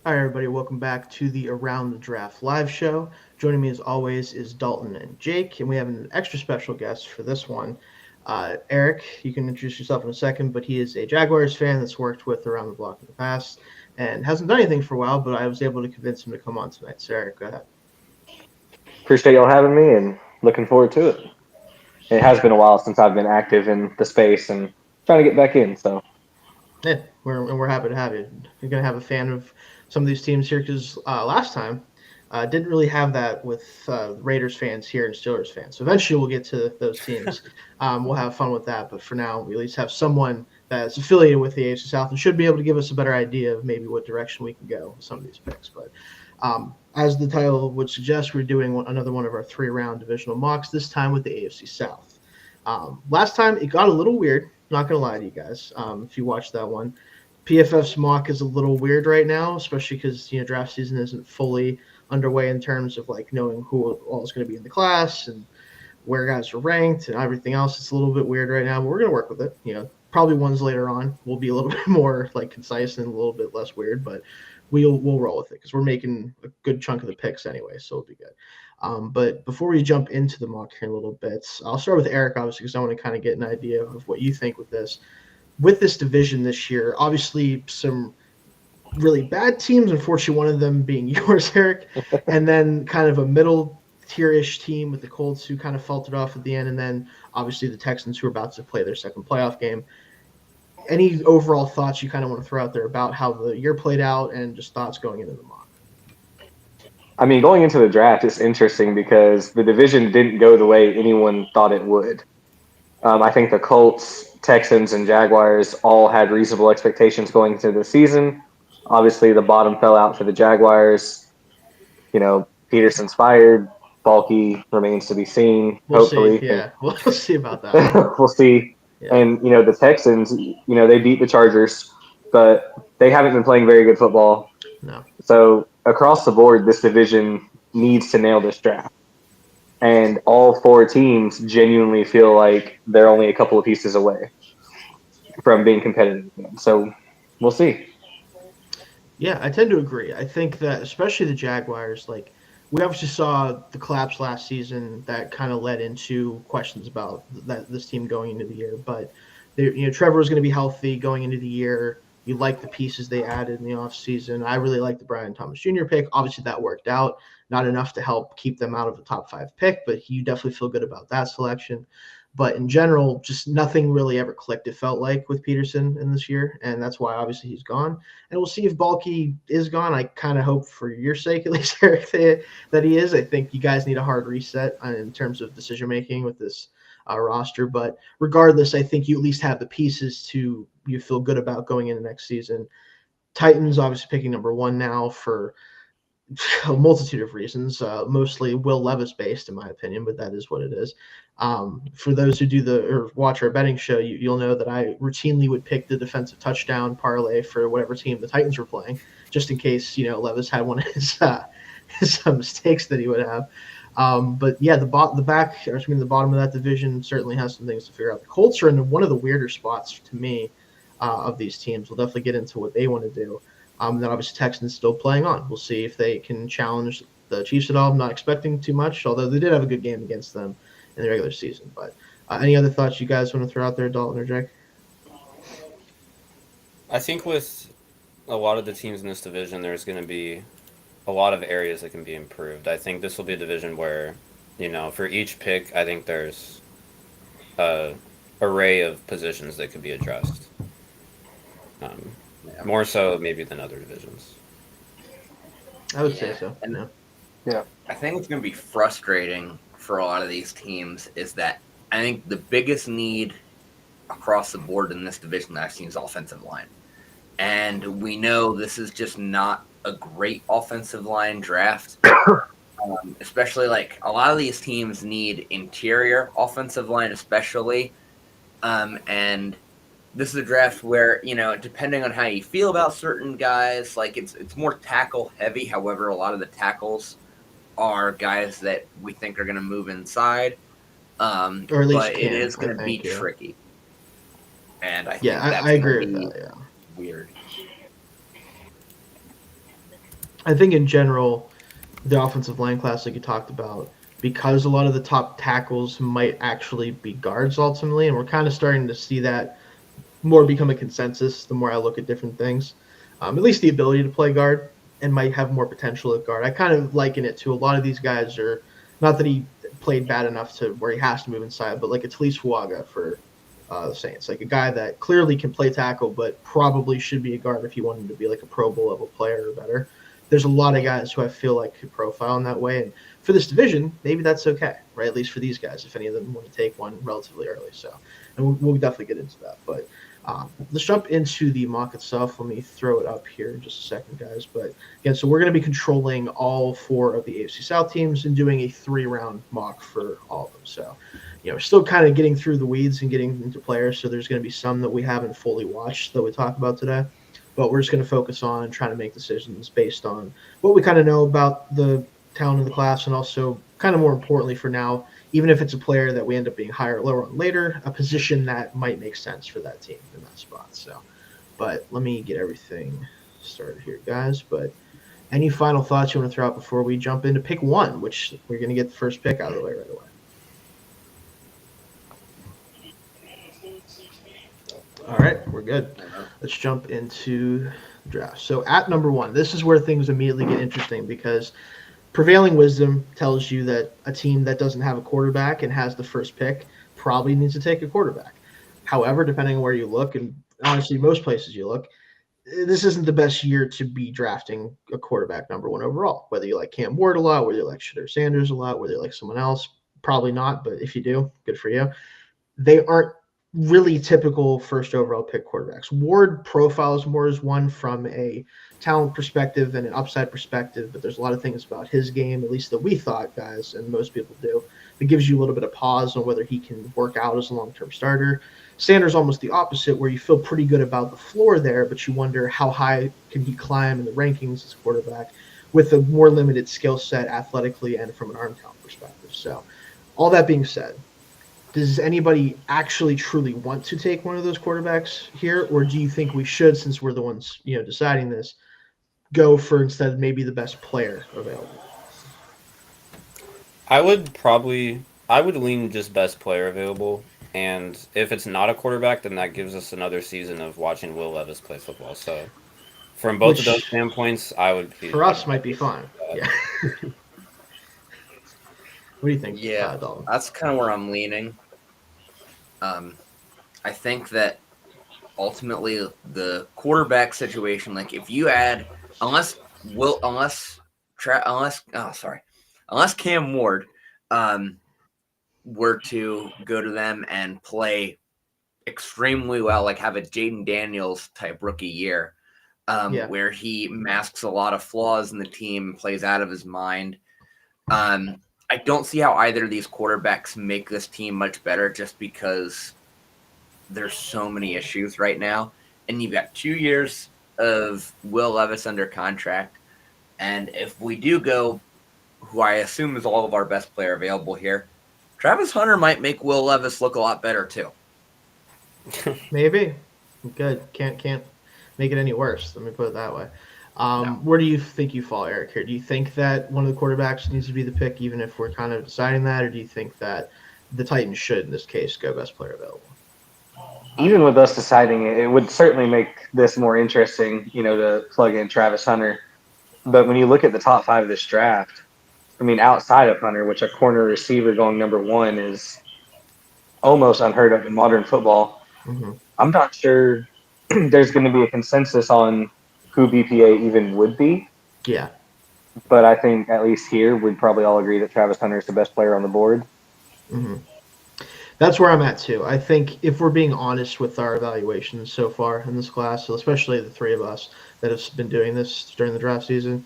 Hi, everybody. Welcome back to the Around the Draft live show. Joining me, as always, is Dalton and Jake, and we have an extra special guest for this one. Erik, you can introduce yourself in a second, but he is a Jaguars fan that's worked with Around the Block in the past and hasn't done anything for a while, but I was able to convince him to come on tonight. So, Erik, go ahead. Appreciate y'all having me and looking forward to it. It has been a while since I've been active in the space and trying to get back in. So Yeah, we're happy to have you. You're going to have a fan of some of these teams here because last time didn't really have that with Raiders fans here and Steelers fans. So eventually we'll get to those teams. We'll have fun with that. But for now, we at least have someone that's affiliated with the AFC South and should be able to give us a better idea of maybe what direction we can go with some of these picks. But as the title would suggest, we're doing another one of our 3-round divisional mocks, this time with the AFC South. Last time it got a little weird. Not gonna lie to you guys. If you watched that one, PFF's mock is a little weird right now, especially because draft season isn't fully underway in terms of like knowing who all is going to be in the class and where guys are ranked and everything else. It's a little bit weird right now, but we're gonna work with it. Probably ones later on will be a little bit more like concise and a little bit less weird, but we'll roll with it because we're making a good chunk of the picks anyway, so it'll be good. But before we jump into the mock here in a little bit, I'll start with Erik, obviously, because I want to kind of get an idea of what you think with this. With this division this year, obviously some really bad teams, unfortunately, one of them being yours, Erik, and then kind of a middle tier-ish team with the Colts who kind of faltered off at the end, and then obviously the Texans who are about to play their second playoff game. Any overall thoughts you kind of want to throw out there about how the year played out and just thoughts going into the mock? I mean, going into the draft is interesting because the division didn't go the way anyone thought it would. I think the Colts, Texans, and Jaguars all had reasonable expectations going into the season. Obviously, the bottom fell out for the Jaguars. Peterson's fired. Balky remains to be seen. We'll see. Hopefully, Yeah, we'll see about that one. we'll see. Yeah, And the Texans, they beat the Chargers, but they haven't been playing very good football. no. So across the board, this division needs to nail this draft. And all four teams genuinely feel like they're only a couple of pieces away from being competitive again. So we'll see. Yeah, I tend to agree. I think that especially the Jaguars, like we obviously saw the collapse last season that kind of led into questions about this team going into the year. But Trevor was going to be healthy going into the year. You like the pieces they added in the offseason. I really like the Brian Thomas Jr. pick. Obviously, that worked out. Not enough to help keep them out of the top 5 pick, but you definitely feel good about that selection. But in general, just nothing really ever clicked, it felt like, with Peterson in this year. And that's why obviously he's gone. And we'll see if Balky is gone. I kind of hope for your sake, at least, Erik, that he is. I think you guys need a hard reset in terms of decision making with this roster. But regardless, I think you at least have the pieces to you feel good about going into next season. Titans obviously picking number 1 now for a multitude of reasons, mostly Will Levis based, in my opinion, but that is what it is. For those who do or watch our betting show, you'll know that I routinely would pick the defensive touchdown parlay for whatever team the Titans were playing, just in case Levis had one of his mistakes that he would have. But yeah, the bottom of that division certainly has some things to figure out. The Colts are in one of the weirder spots to me of these teams. We'll definitely get into what they want to do. And then obviously Texans still playing on. We'll see if they can challenge the Chiefs at all. I'm not expecting too much, although they did have a good game against them in the regular season. But any other thoughts you guys want to throw out there, Dalton or Jake? I think with a lot of the teams in this division, there's going to be a lot of areas that can be improved. I think this will be a division where, for each pick, I think there's a array of positions that could be addressed. Um, Yeah. More so maybe than other divisions. I would say Yeah. so. And Yeah. Yeah. I think it's going to be frustrating for a lot of these teams is that I think the biggest need across the board in this division that I've seen is offensive line. And we know this is just not a great offensive line draft. Especially like a lot of these teams need interior offensive line, especially. And this is a draft where, depending on how you feel about certain guys, like it's more tackle heavy. However, a lot of the tackles are guys that we think are going to move inside. Or at least But it can, is I going to be think. Yeah. tricky. And I Yeah, think I that's going to agree with be that. Yeah. weird. I think in general, the offensive line class, like you talked about, because a lot of the top tackles might actually be guards ultimately, and we're kind of starting to see that more become a consensus the more I look at different things. At least the ability to play guard and might have more potential at guard. I kind of liken it to a lot of these guys are not that he played bad enough to where he has to move inside, but like it's Talise Fuaga for the Saints, like a guy that clearly can play tackle, but probably should be a guard if he wanted to be like a Pro Bowl level player or better. There's a lot of guys who I feel like could profile in that way, and for this division, maybe that's okay, right? At least for these guys, if any of them want to take one relatively early. So, and we'll definitely get into that, but. Let's jump into the mock itself. Let me throw it up here in just a second, guys. But again, so we're going to be controlling all 4 of the AFC South teams and doing a 3-round mock for all of them. So, we're still kind of getting through the weeds and getting into players. So there's going to be some that we haven't fully watched that we talk about today. But we're just going to focus on trying to make decisions based on what we kind of know about the talent of the class, and also kind of more importantly for now, even if it's a player that we end up being higher or lower on later, a position that might make sense for that team in that spot. So, but let me get everything started here, guys. But any final thoughts you want to throw out before we jump into pick 1, which we're going to get the first pick out of the way right away? All right, we're good. Let's jump into the draft. So at number 1, this is where things immediately get interesting because prevailing wisdom tells you that a team that doesn't have a quarterback and has the first pick probably needs to take a quarterback. However, depending on where you look, and honestly, most places you look, this isn't the best year to be drafting a quarterback number 1 overall. Whether you like Cam Ward a lot, whether you like Shedeur Sanders a lot, whether you like someone else, probably not, but if you do, good for you. They aren't really typical first overall pick quarterbacks. Ward profiles more as one from a talent perspective and an upside perspective, but there's a lot of things about his game, at least that we thought, guys, and most people do, that gives you a little bit of pause on whether he can work out as a long-term starter. Sanders almost the opposite, where you feel pretty good about the floor there, but you wonder how high can he climb in the rankings as quarterback with a more limited skill set athletically and from an arm talent perspective. So all that being said, does anybody actually truly want to take one of those quarterbacks here, or do you think we should, since we're the ones deciding this, go for instead maybe the best player available? I would lean just best player available, and if it's not a quarterback, then that gives us another season of watching Will Levis play football. So from both of those standpoints, I would be for us might be fine. Yeah. What do you think? Yeah, Dalton? that's kind of where I'm leaning. I think that ultimately the quarterback situation, like if you add, unless Cam Ward were to go to them and play extremely well, like have a Jaden Daniels type rookie year, where he masks a lot of flaws in the team, plays out of his mind. I don't see how either of these quarterbacks make this team much better just because there's so many issues right now. And you've got 2 years of Will Levis under contract. And if we do go, who I assume is all of our best player available here, Travis Hunter might make Will Levis look a lot better too. Maybe. Good. Can't make it any worse. Let me put it that way. Where do you think you fall, Erik, here? Do you think that one of the quarterbacks needs to be the pick, even if we're kind of deciding that, or do you think that the Titans should, in this case, go best player available? Even with us deciding it, it would certainly make this more interesting, to plug in Travis Hunter. But when you look at the top 5 of this draft, I mean, outside of Hunter, which a corner receiver going number 1 is almost unheard of in modern football, I'm not sure there's going to be a consensus on who BPA even would be. Yeah. But I think at least here, we'd probably all agree that Travis Hunter is the best player on the board. Mm-hmm. That's where I'm at too. I think if we're being honest with our evaluations so far in this class, so especially the 3 of us that have been doing this during the draft season,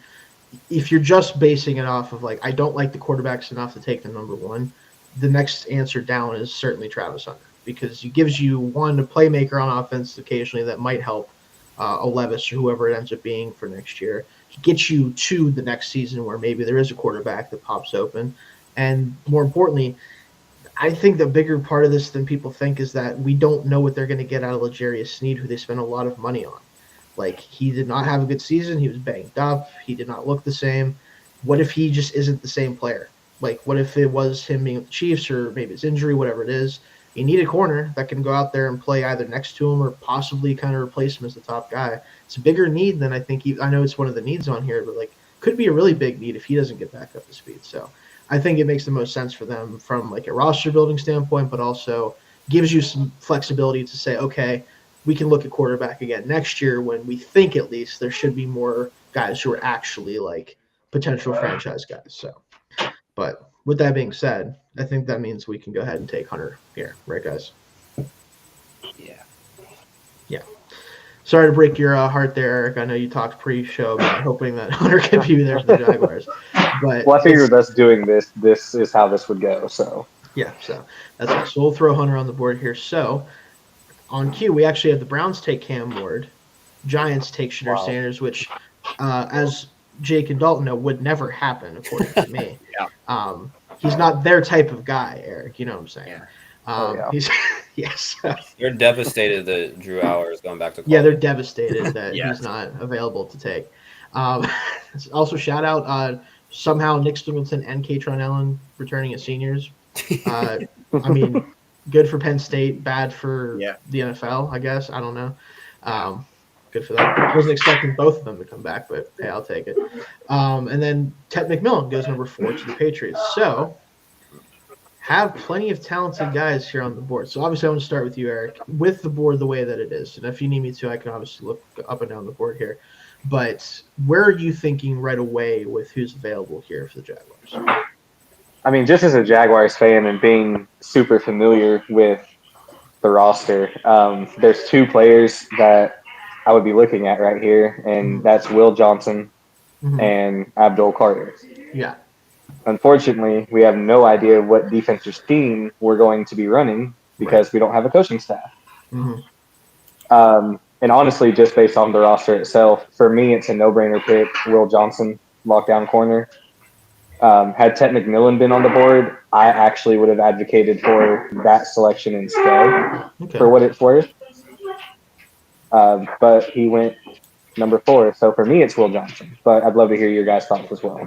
if you're just basing it off of I don't like the quarterbacks enough to take them number 1, the next answer down is certainly Travis Hunter, because he gives you one, a playmaker on offense occasionally that might help a Levis or whoever it ends up being for next year. He gets you to the next season where maybe there is a quarterback that pops open. And more importantly, I think the bigger part of this than people think is that we don't know what they're going to get out of L'Jarius Sneed, who they spent a lot of money on. Like, he did not have a good season. He was banged up. He did not look the same. What if he just isn't the same player? Like, what if it was him being with the Chiefs or maybe it's injury, whatever it is? You need a corner that can go out there and play either next to him or possibly kind of replace him as the top guy. It's a bigger need than I think. I know it's one of the needs on here, but like, could be a really big need if he doesn't get back up to speed. So I think it makes the most sense for them from like a roster building standpoint, but also gives you some flexibility to say, okay, we can look at quarterback again next year when we think at least there should be more guys who are actually like potential franchise guys. So, but with that being said, I think that means we can go ahead and take Hunter here, right, guys? Yeah. Yeah. Sorry to break your heart there, Eric. I know you talked pre-show about hoping that Hunter could be there for the Jaguars. But Well, I figured us doing this is how this would go. So yeah, so that's it. So we'll throw Hunter on the board here. So on cue, we actually have the Browns take Cam Ward, Giants take Shedeur Wow. Sanders, which, as Jake and Dalton know, would never happen, according to me. Yeah. He's not their type of guy, Eric. You know what I'm saying? Yeah. yeah. He's yes. They're devastated that Drew Hour is going back to college. Yeah, they're devastated that Yes. he's not available to take. Also, shout out somehow Nick Singleton and Katron Allen returning as seniors. I mean, good for Penn State, bad for the NFL, I guess. I don't know. Good for them. I wasn't expecting both of them to come back, but hey, I'll take it. And then Ted McMillan goes number 4 to the Patriots. So have plenty of talented guys here on the board. So obviously I want to start with you, Eric, with the board the way that it is. And if you need me to, I can obviously look up and down the board here. But where are you thinking right away with who's available here for the Jaguars? I mean, just as a Jaguars fan and being super familiar with the roster, there's 2 players that I would be looking at right here, and that's Will Johnson and Abdul Carter. Yeah. Unfortunately, we have no idea what defensive scheme we're going to be running because we don't have a coaching staff. And honestly, just based on the roster itself, for me, it's a no-brainer pick. Will Johnson, lockdown corner. Had Ted McMillan been on the board, I actually would have advocated for that selection instead for what it's worth. But he went number 4. So for me, it's Will Johnson. But I'd love to hear your guys' thoughts as well.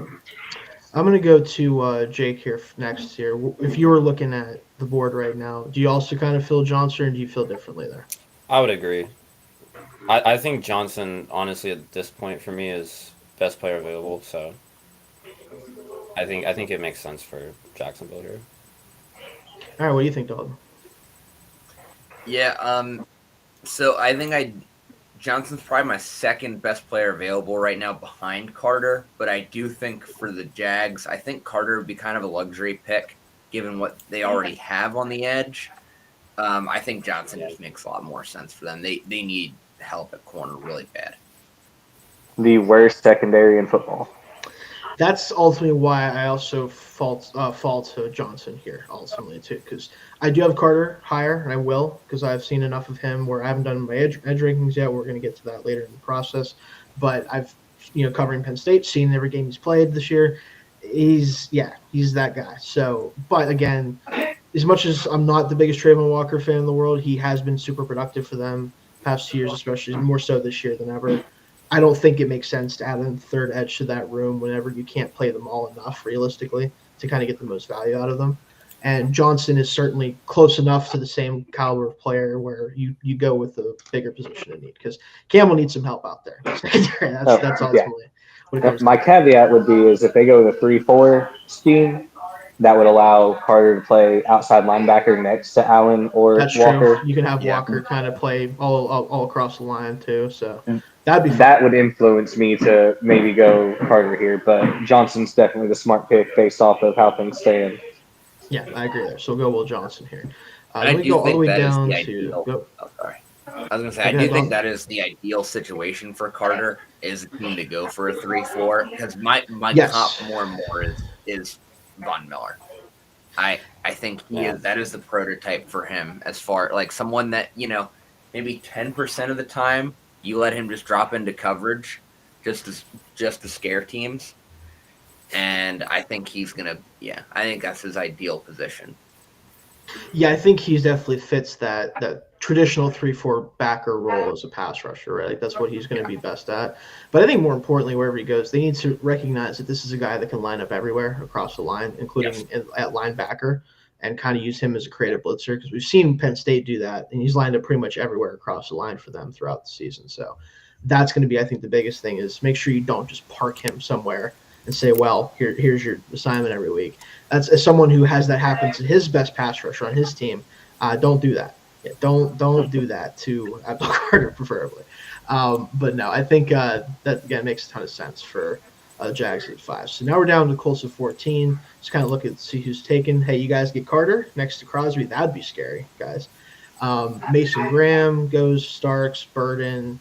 I'm going to go to Jake here next here. If you were looking at the board right now, do you also kind of feel Johnson or do you feel differently there? I would agree. I think Johnson, honestly, at this point for me is best player available. So I think it makes sense for Jacksonville here. All right, what do you think, Dalton? Yeah, so I think Johnson's probably my second best player available right now behind Carter, but I do think for the Jags, I think Carter would be kind of a luxury pick given what they already have on the edge. I think Johnson just makes a lot more sense for them. They need help at corner really bad. The worst secondary in football. That's ultimately why I also fall to Johnson here, ultimately, too, because I do have Carter higher, and I will, because I've seen enough of him where I haven't done my edge rankings yet. We're going to get to that later in the process. But I've, covering Penn State, seen every game he's played this year. He's that guy. So, but again, as much as I'm not the biggest Trayvon Walker fan in the world, he has been super productive for them past 2 years, especially more so this year than ever. I don't think it makes sense to add a third edge to that room whenever you can't play them all enough realistically to kind of get the most value out of them. And Johnson is certainly close enough to the same caliber of player where you go with the bigger position in need because Cam will need some help out there. That's ultimately what it comes My caveat would be is if they go with a 3-4 scheme, that would allow Carter to play outside linebacker next to Allen or That's Walker. True. You can have Walker kind of play all across the line too. So that would influence me to maybe go Carter here, but Johnson's definitely the smart pick based off of how things stand. Yeah, I agree there. So we'll go Will Johnson here. I we do go all the think way that is down the to ideal. go. Oh, sorry. I was going to say, I do think that is the ideal situation for Carter is a team to go for a 3-4 because my comp more and more is Von Miller. I think that is the prototype for him as far like someone that, maybe 10% of the time you let him just drop into coverage just to scare teams. And I think he's going to, I think that's his ideal position. Yeah, I think he definitely fits that traditional 3-4 backer role as a pass rusher, right? Like that's what he's going to be best at. But I think more importantly, wherever he goes, they need to recognize that this is a guy that can line up everywhere across the line, including at linebacker, and kind of use him as a creative blitzer because we've seen Penn State do that, and he's lined up pretty much everywhere across the line for them throughout the season. So that's going to be, I think, the biggest thing is make sure you don't just park him somewhere and say, well, here's your assignment every week. That's as someone who has that happen to his best pass rusher on his team. Don't do that. Yeah, don't do that to Abdul Carter, preferably. But no, I think that again makes a ton of sense for Jags at 5. So now we're down to the Colts at 14. Just kind of look at see who's taken. Hey, you guys get Carter next to Crosby. That'd be scary, guys. Mason Graham goes Starks, Burden,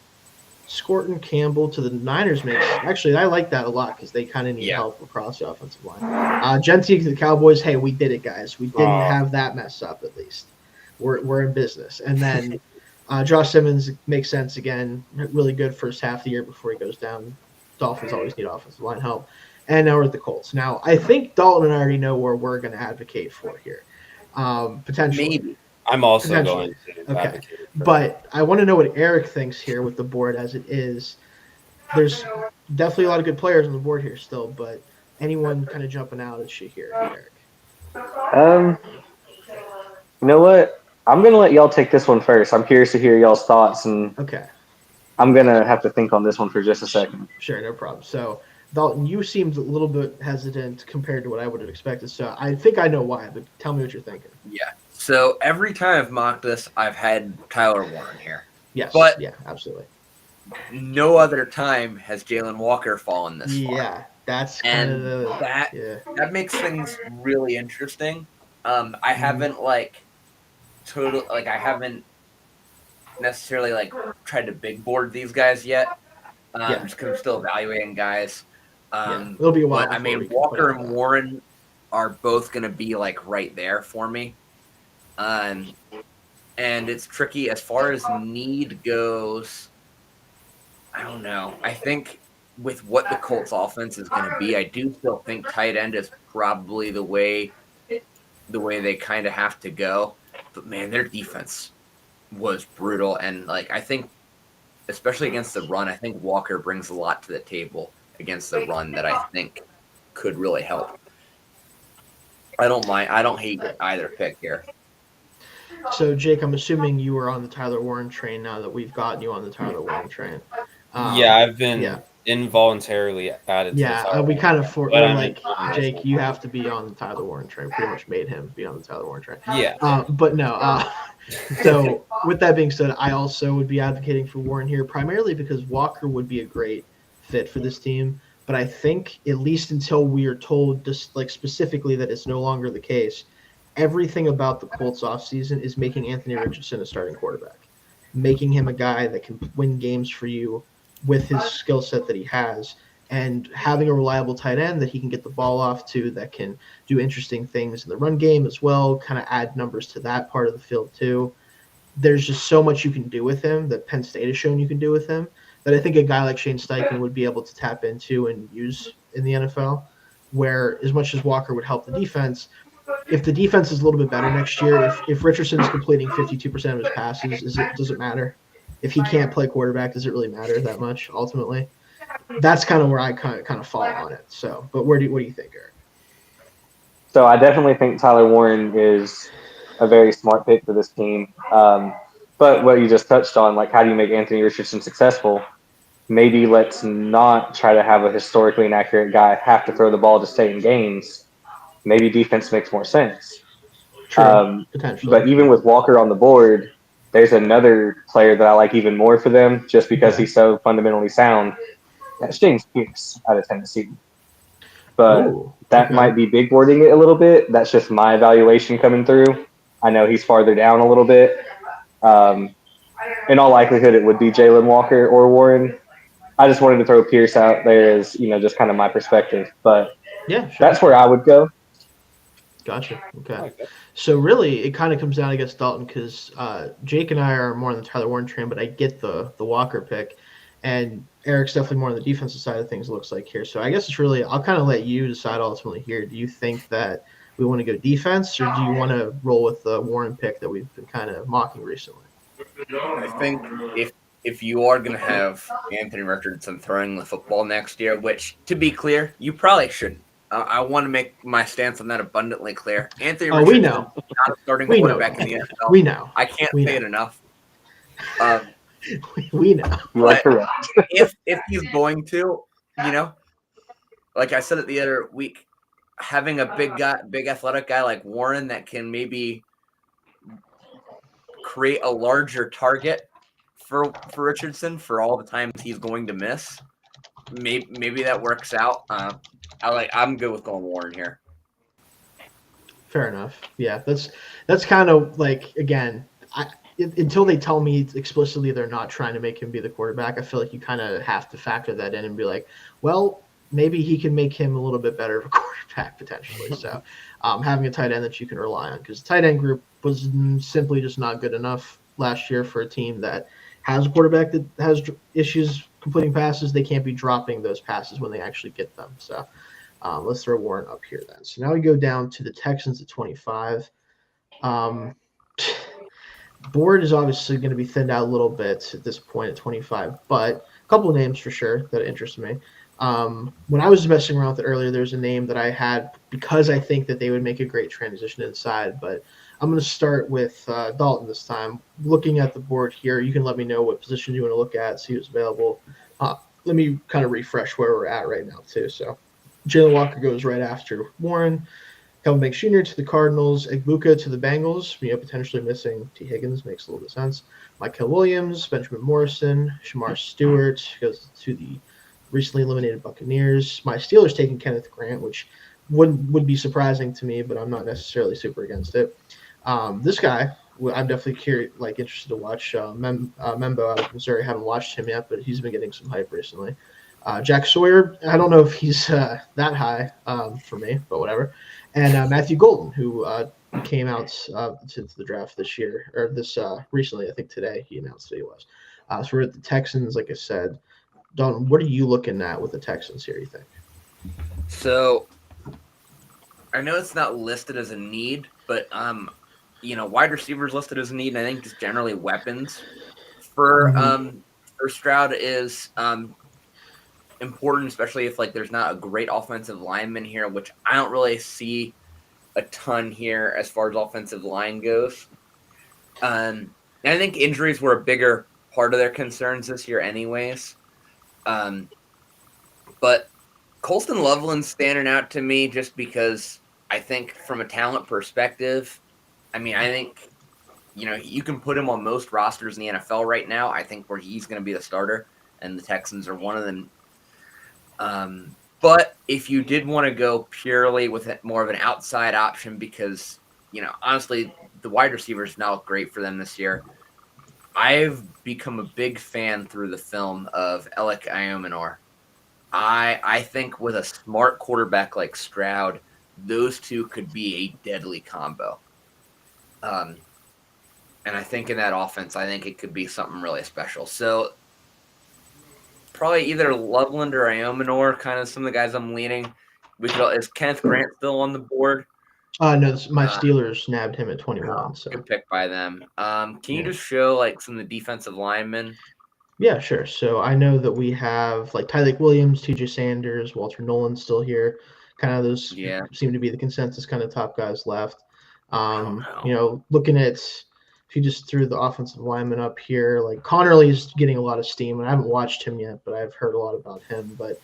Scorton, Campbell to the Niners makes. Actually, I like that a lot because they kind of need help across the offensive line. Gentry to the Cowboys. Hey, we did it, guys. We didn't have that mess up at least. We're in business. And then Josh Simmons makes sense again. Really good first half of the year before he goes down. Dolphins always need offensive line help. And now we're at the Colts. Now, I think Dalton and I already know where we're going to advocate for here. Potentially. Maybe. I'm also going to advocate. But I want to know what Erik thinks here with the board as it is. There's definitely a lot of good players on the board here still, but anyone kind of jumping out at you here, Erik? You know what? I'm going to let y'all take this one first. I'm curious to hear y'all's thoughts, and I'm going to have to think on this one for just a second. Sure, no problem. So, Dalton, you seemed a little bit hesitant compared to what I would have expected, so I think I know why, but tell me what you're thinking. Yeah. So, every time I've mocked this, I've had Tyler Warren here. Yes, but yeah, absolutely. No other time has Jalen Walker fallen this far. Yeah, that's kind of the... That makes things really interesting. I haven't, I haven't necessarily tried to big board these guys yet. Just because I'm still evaluating guys. It'll be a while. But, I mean, Walker and Warren are both going to be right there for me. And it's tricky as far as need goes. I don't know. I think with what the Colts offense is going to be, I do still think tight end is probably the way they kind of have to go. But man, their defense was brutal, and I think, especially against the run, I think Walker brings a lot to the table against the run that I think could really help. I don't mind. I don't hate either pick here. So, Jake, I'm assuming you were on the Tyler Warren train now that we've gotten you on the Tyler Warren train. I've been involuntarily added to the we kind of Jake, you have to be on the Tyler Warren train. Pretty much made him be on the Tyler Warren train. Yeah. But no. So with that being said, I also would be advocating for Warren here, primarily because Walker would be a great fit for this team. But I think at least until we are told just specifically that it's no longer the case, everything about the Colts offseason is making Anthony Richardson a starting quarterback, making him a guy that can win games for you with his skill set that he has, and having a reliable tight end that he can get the ball off to, that can do interesting things in the run game as well, kind of add numbers to that part of the field too. There's just so much you can do with him that Penn State has shown you can do with him that I think a guy like Shayne Steichen would be able to tap into and use in the NFL, where as much as Walker would help the defense, if the defense is a little bit better next year, if Richardson is completing 52% of his passes, does it matter? If he can't play quarterback, does it really matter that much ultimately? That's kind of where I kind of fall on it. So, but what do you think, Erik? So I definitely think Tyler Warren is a very smart pick for this team. But what you just touched on, how do you make Anthony Richardson successful? Maybe let's not try to have a historically inaccurate guy have to throw the ball to stay in games. Maybe defense makes more sense. Potentially. But even with Walker on the board, there's another player that I like even more for them just because he's so fundamentally sound. That's James Pierce out of Tennessee. But that might be big boarding it a little bit. That's just my evaluation coming through. I know he's farther down a little bit. In all likelihood, it would be Jalen Walker or Warren. I just wanted to throw Pierce out there as, just kind of my perspective. But that's where I would go. Gotcha. Okay. So really, it kind of comes down against Dalton because Jake and I are more on the Tyler Warren train, but I get the Walker pick, and Erik's definitely more on the defensive side of things. It looks like here. So I guess it's really I'll kind of let you decide ultimately here. Do you think that we want to go defense, or do you want to roll with the Warren pick that we've been kind of mocking recently? I think if you are going to have Anthony Richardson throwing the football next year, which to be clear, you probably shouldn't. I want to make my stance on that abundantly clear. Anthony Oh, we Richardson, know. not a starting We know. quarterback in the NFL. We know. I can't We say know. it enough. Um, We know. You are but correct. if he's going to, like I said it the other week, having a big athletic guy like Warren that can maybe create a larger target for Richardson for all the times he's going to miss. Maybe that works out. I'm good with going Warren here. Fair enough. Yeah, that's kind of like, again, until they tell me explicitly they're not trying to make him be the quarterback, I feel like you kind of have to factor that in and be like, well, maybe he can make him a little bit better of a quarterback potentially. So having a tight end that you can rely on, because the tight end group was simply just not good enough last year for a team that has a quarterback that has issues completing passes. They can't be dropping those passes when they actually get them. So let's throw Warren up here then. So now we go down to the Texans at 25. Board is obviously going to be thinned out a little bit at this point at 25, but a couple of names for sure that interest me. When I was messing around with it earlier, there's a name that I had because I think that they would make a great transition inside, but I'm going to start with Dalton this time. Looking at the board here, you can let me know what position you want to look at, see who's available. Let me kind of refresh where we're at right now, too. So Jalen Walker goes right after Warren. Kelvin Banks Jr. to the Cardinals, Egbuka to the Bengals, potentially missing T. Higgins, makes a little bit of sense. Michael Williams, Benjamin Morrison, Shamar Stewart goes to the recently eliminated Buccaneers. My Steelers taking Kenneth Grant, which would be surprising to me, but I'm not necessarily super against it. This guy, I'm definitely interested to watch. Membo out of Missouri, haven't watched him yet, but he's been getting some hype recently. Jack Sawyer, I don't know if he's that high for me, but whatever. And Matthew Golden, who came out to the draft this year, or this recently, I think today he announced that he was. So we're at the Texans, like I said. Don, what are you looking at with the Texans here, you think? So I know it's not listed as a need, but wide receivers listed as a need, and I think just generally weapons for Stroud is important, especially if there's not a great offensive lineman here, which I don't really see a ton here as far as offensive line goes. And I think injuries were a bigger part of their concerns this year anyways. But Colston Loveland's standing out to me just because I think from a talent perspective, I think you can put him on most rosters in the NFL right now. I think where he's going to be the starter, and the Texans are one of them. But if you did want to go purely with more of an outside option, because, honestly, the wide receivers now look great for them this year. I've become a big fan through the film of Erik Hindenburg. I think with a smart quarterback like Stroud, those two could be a deadly combo. And I think in that offense, I think it could be something really special. So probably either Loveland or Iomenor, kind of some of the guys I'm leaning. Is Kenneth Grant still on the board? No, my Steelers nabbed him at 21. So good pick by them. Can you just show some of the defensive linemen? Yeah, sure. So I know that we have Tyleik Williams, T.J. Sanders, Walter Nolan still here. Kind of those seem to be the consensus kind of top guys left. Looking at, if you just threw the offensive lineman up here, Connerly's getting a lot of steam, and I haven't watched him yet, but I've heard a lot about him. But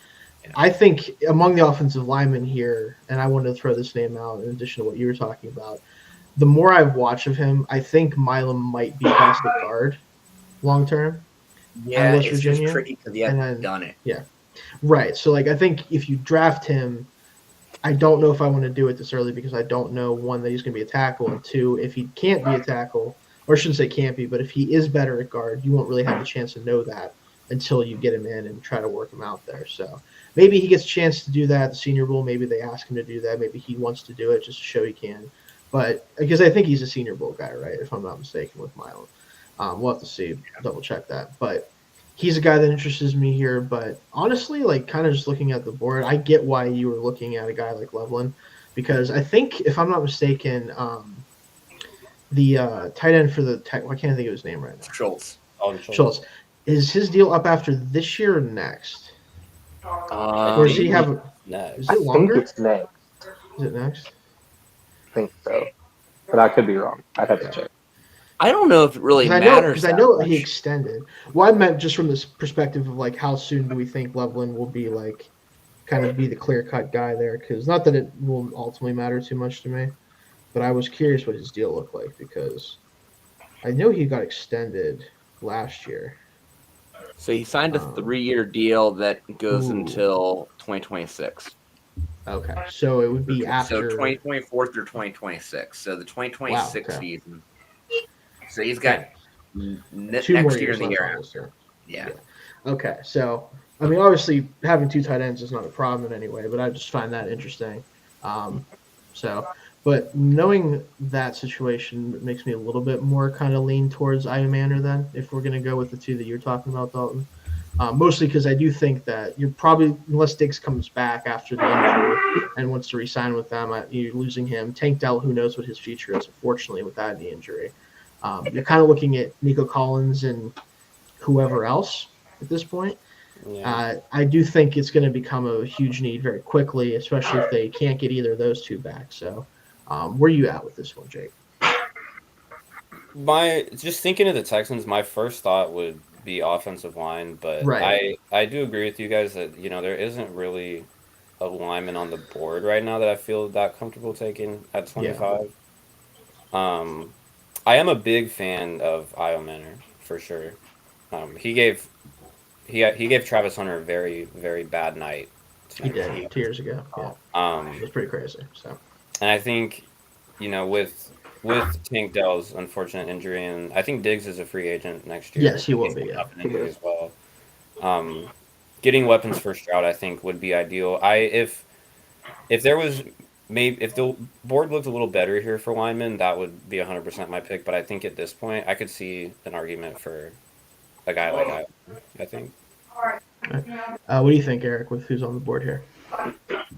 I think among the offensive linemen here, and I wanted to throw this name out in addition to what you were talking about, the more I've watched of him, I think Milam might be best at guard long term. Yeah, West Virginia. Just tricky because he hasn't done it. Yeah, right. So I think if you draft him, I don't know if I want to do it this early because I don't know, one, that he's going to be a tackle, and two, if he can't be a tackle, or I shouldn't say can't be, but if he is better at guard, you won't really have a chance to know that until you get him in and try to work him out there. So maybe he gets a chance to do that at the Senior Bowl. Maybe they ask him to do that. Maybe he wants to do it just to show he can. But because I think he's a Senior Bowl guy, right, if I'm not mistaken, with Milan. We'll have to see, double check that. But he's a guy that interests me here. But honestly, kind of just looking at the board, I get why you were looking at a guy like Loveland, because I think, if I'm not mistaken, the tight end for the Tech. Why can't I think of his name right now? Schultz. Oh, Schultz. Schultz. Is his deal up after this year or next? Or does he have? Next. Is I it think longer? it's next. Is it next? I think so, but I could be wrong. I'd have to check. I don't know if it really matters. Because I know he extended. Well, I meant just from this perspective of like how soon do we think Loveland will be like, kind of be the clear cut guy there? Because not that it will ultimately matter too much to me, but I was curious what his deal looked like because I know he got extended last year. So he signed a 3-year deal that goes Ooh. until 2026. Okay, so it would be after. So 2024 through 2026. So the 2026 Wow, okay. season. So he's got Two next more year years and the left year on after. this year. Yeah. Okay, so I mean, obviously having two tight ends is not a problem in any way, but I just find that interesting. But knowing that situation makes me a little bit more kind of lean towards Manor then, if we're going to go with the two that you're talking about, Dalton. Mostly because I do think that you're probably, unless Diggs comes back after the injury and wants to re-sign with them, you're losing him. Tank Dell, who knows what his future is, unfortunately, with that knee injury. You're kind of looking at Nico Collins and whoever else at this point. Yeah. I do think it's going to become a huge need very quickly, especially if they can't get either of those two back. So where are you at with this one, Jake? Just thinking of the Texans, my first thought would be offensive line, but Right. I do agree with you guys that there isn't really a lineman on the board right now that I feel that comfortable taking at 25. I am a big fan of Manor for sure. He gave Travis Hunter a very, very bad night He tonight. did 2 years ago. Yeah, it was pretty crazy. So, and I think with Tank Dell's unfortunate injury, and I think Diggs is a free agent next year. yes, he will be. He's Yeah, up an injury as well. Getting weapons first route, I think, would be ideal. If there was if the board looked a little better here for linemen, that would be 100% my pick. But I think at this point, I could see an argument for a guy like I think. what do you think, Eric, with who's on the board here?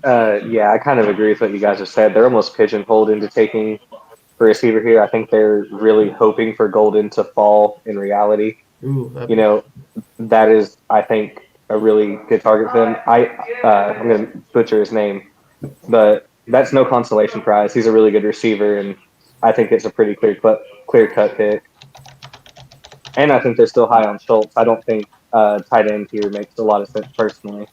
Yeah, I kind of agree with what you guys have said. They're almost pigeonholed into taking a receiver here. I think they're really hoping for Golden to fall in reality. Ooh, That is, I think, a really good target for them. I'm going to butcher his name, but that's no consolation prize. He's a really good receiver, and I think it's a pretty clear-cut pick. And I think they're still high on Schultz. I don't think tight end here makes a lot of sense personally.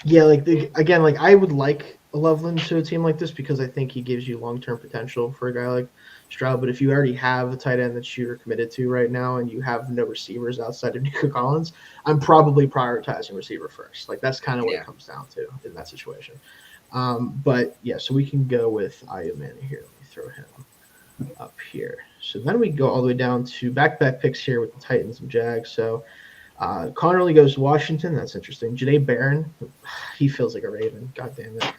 Yeah, I would like a Loveland to a team like this because I think he gives you long-term potential for a guy like Stroud. But if you already have a tight end that you're committed to right now and you have no receivers outside of Nico Collins, I'm probably prioritizing receiver first. Like that's kind of what it comes down to in that situation. But yeah, so we can go with Manor here. Let me throw him up here. So then we go all the way down to back-to-back picks here with the Titans and Jags. So Connerly goes to Washington. That's interesting. Janae Barron, he feels like a Raven. God damn it.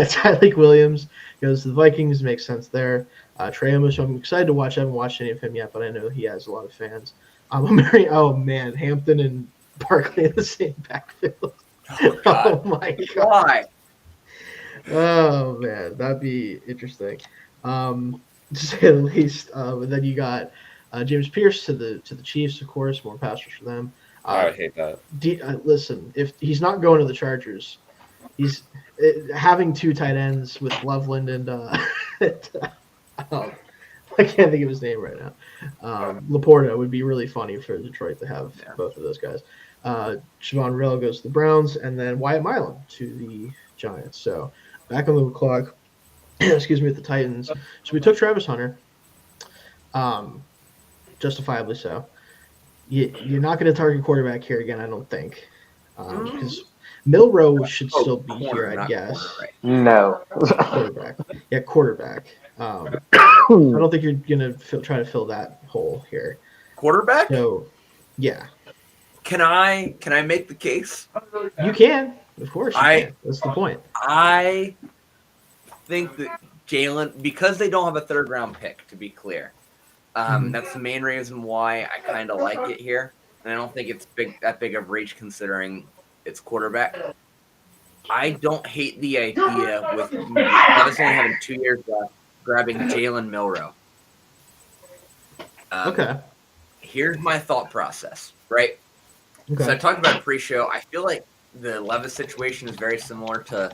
Tyreek Williams goes to the Vikings. Makes sense there. Trey Amos, I'm excited to watch. I haven't watched any of him yet, but I know he has a lot of fans. Oh, man. Hampton and Barkley in the same backfield. Oh, my God. Why? Oh, man. That'd be interesting. To say the least. And then you got James Pierce to the Chiefs, of course, more passers for them. I would hate that. Listen, if he's not going to the Chargers, he's having two tight ends with Loveland and I can't think of his name right now. Laporta would be really funny for Detroit to have both of those guys. Siobhan Rill goes to the Browns, and then Wyatt Milan to the Giants. So back on the clock, excuse me, with the Titans. So we took Travis Hunter. Justifiably so. You're not going to target quarterback here again, I don't think, because Milrow should still be here, I guess. No. Quarterback. Yeah, quarterback. I don't think you're going to try to fill that hole here. Quarterback? So, yeah. Can I make the case? You can, of course. You can. That's the point. I think that Jalen, because they don't have a third-round pick, to be clear. That's the main reason why I kind of like it here. And I don't think it's that big of reach considering it's quarterback. I don't hate the idea with Levis only having 2 years left grabbing Jalen Milroe. Okay. Here's my thought process, right? Okay. So I talked about it pre-show. I feel like the Levis situation is very similar to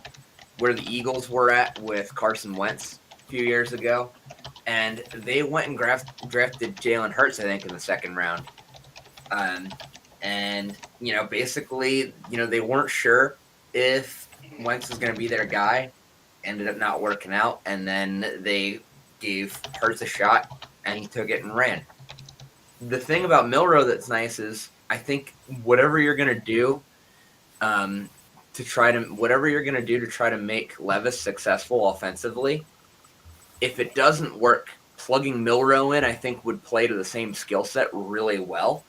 where the Eagles were at with Carson Wentz a few years ago. And they went and drafted Jalen Hurts, I think, in the second round. And, basically, they weren't sure if Wentz was going to be their guy. Ended up not working out. And then they gave Hurts a shot, and he took it and ran. The thing about Milroe that's nice is I think whatever you're going to do to try to make Levis successful offensively, if it doesn't work, plugging Milroe in, I think, would play to the same skill set really well.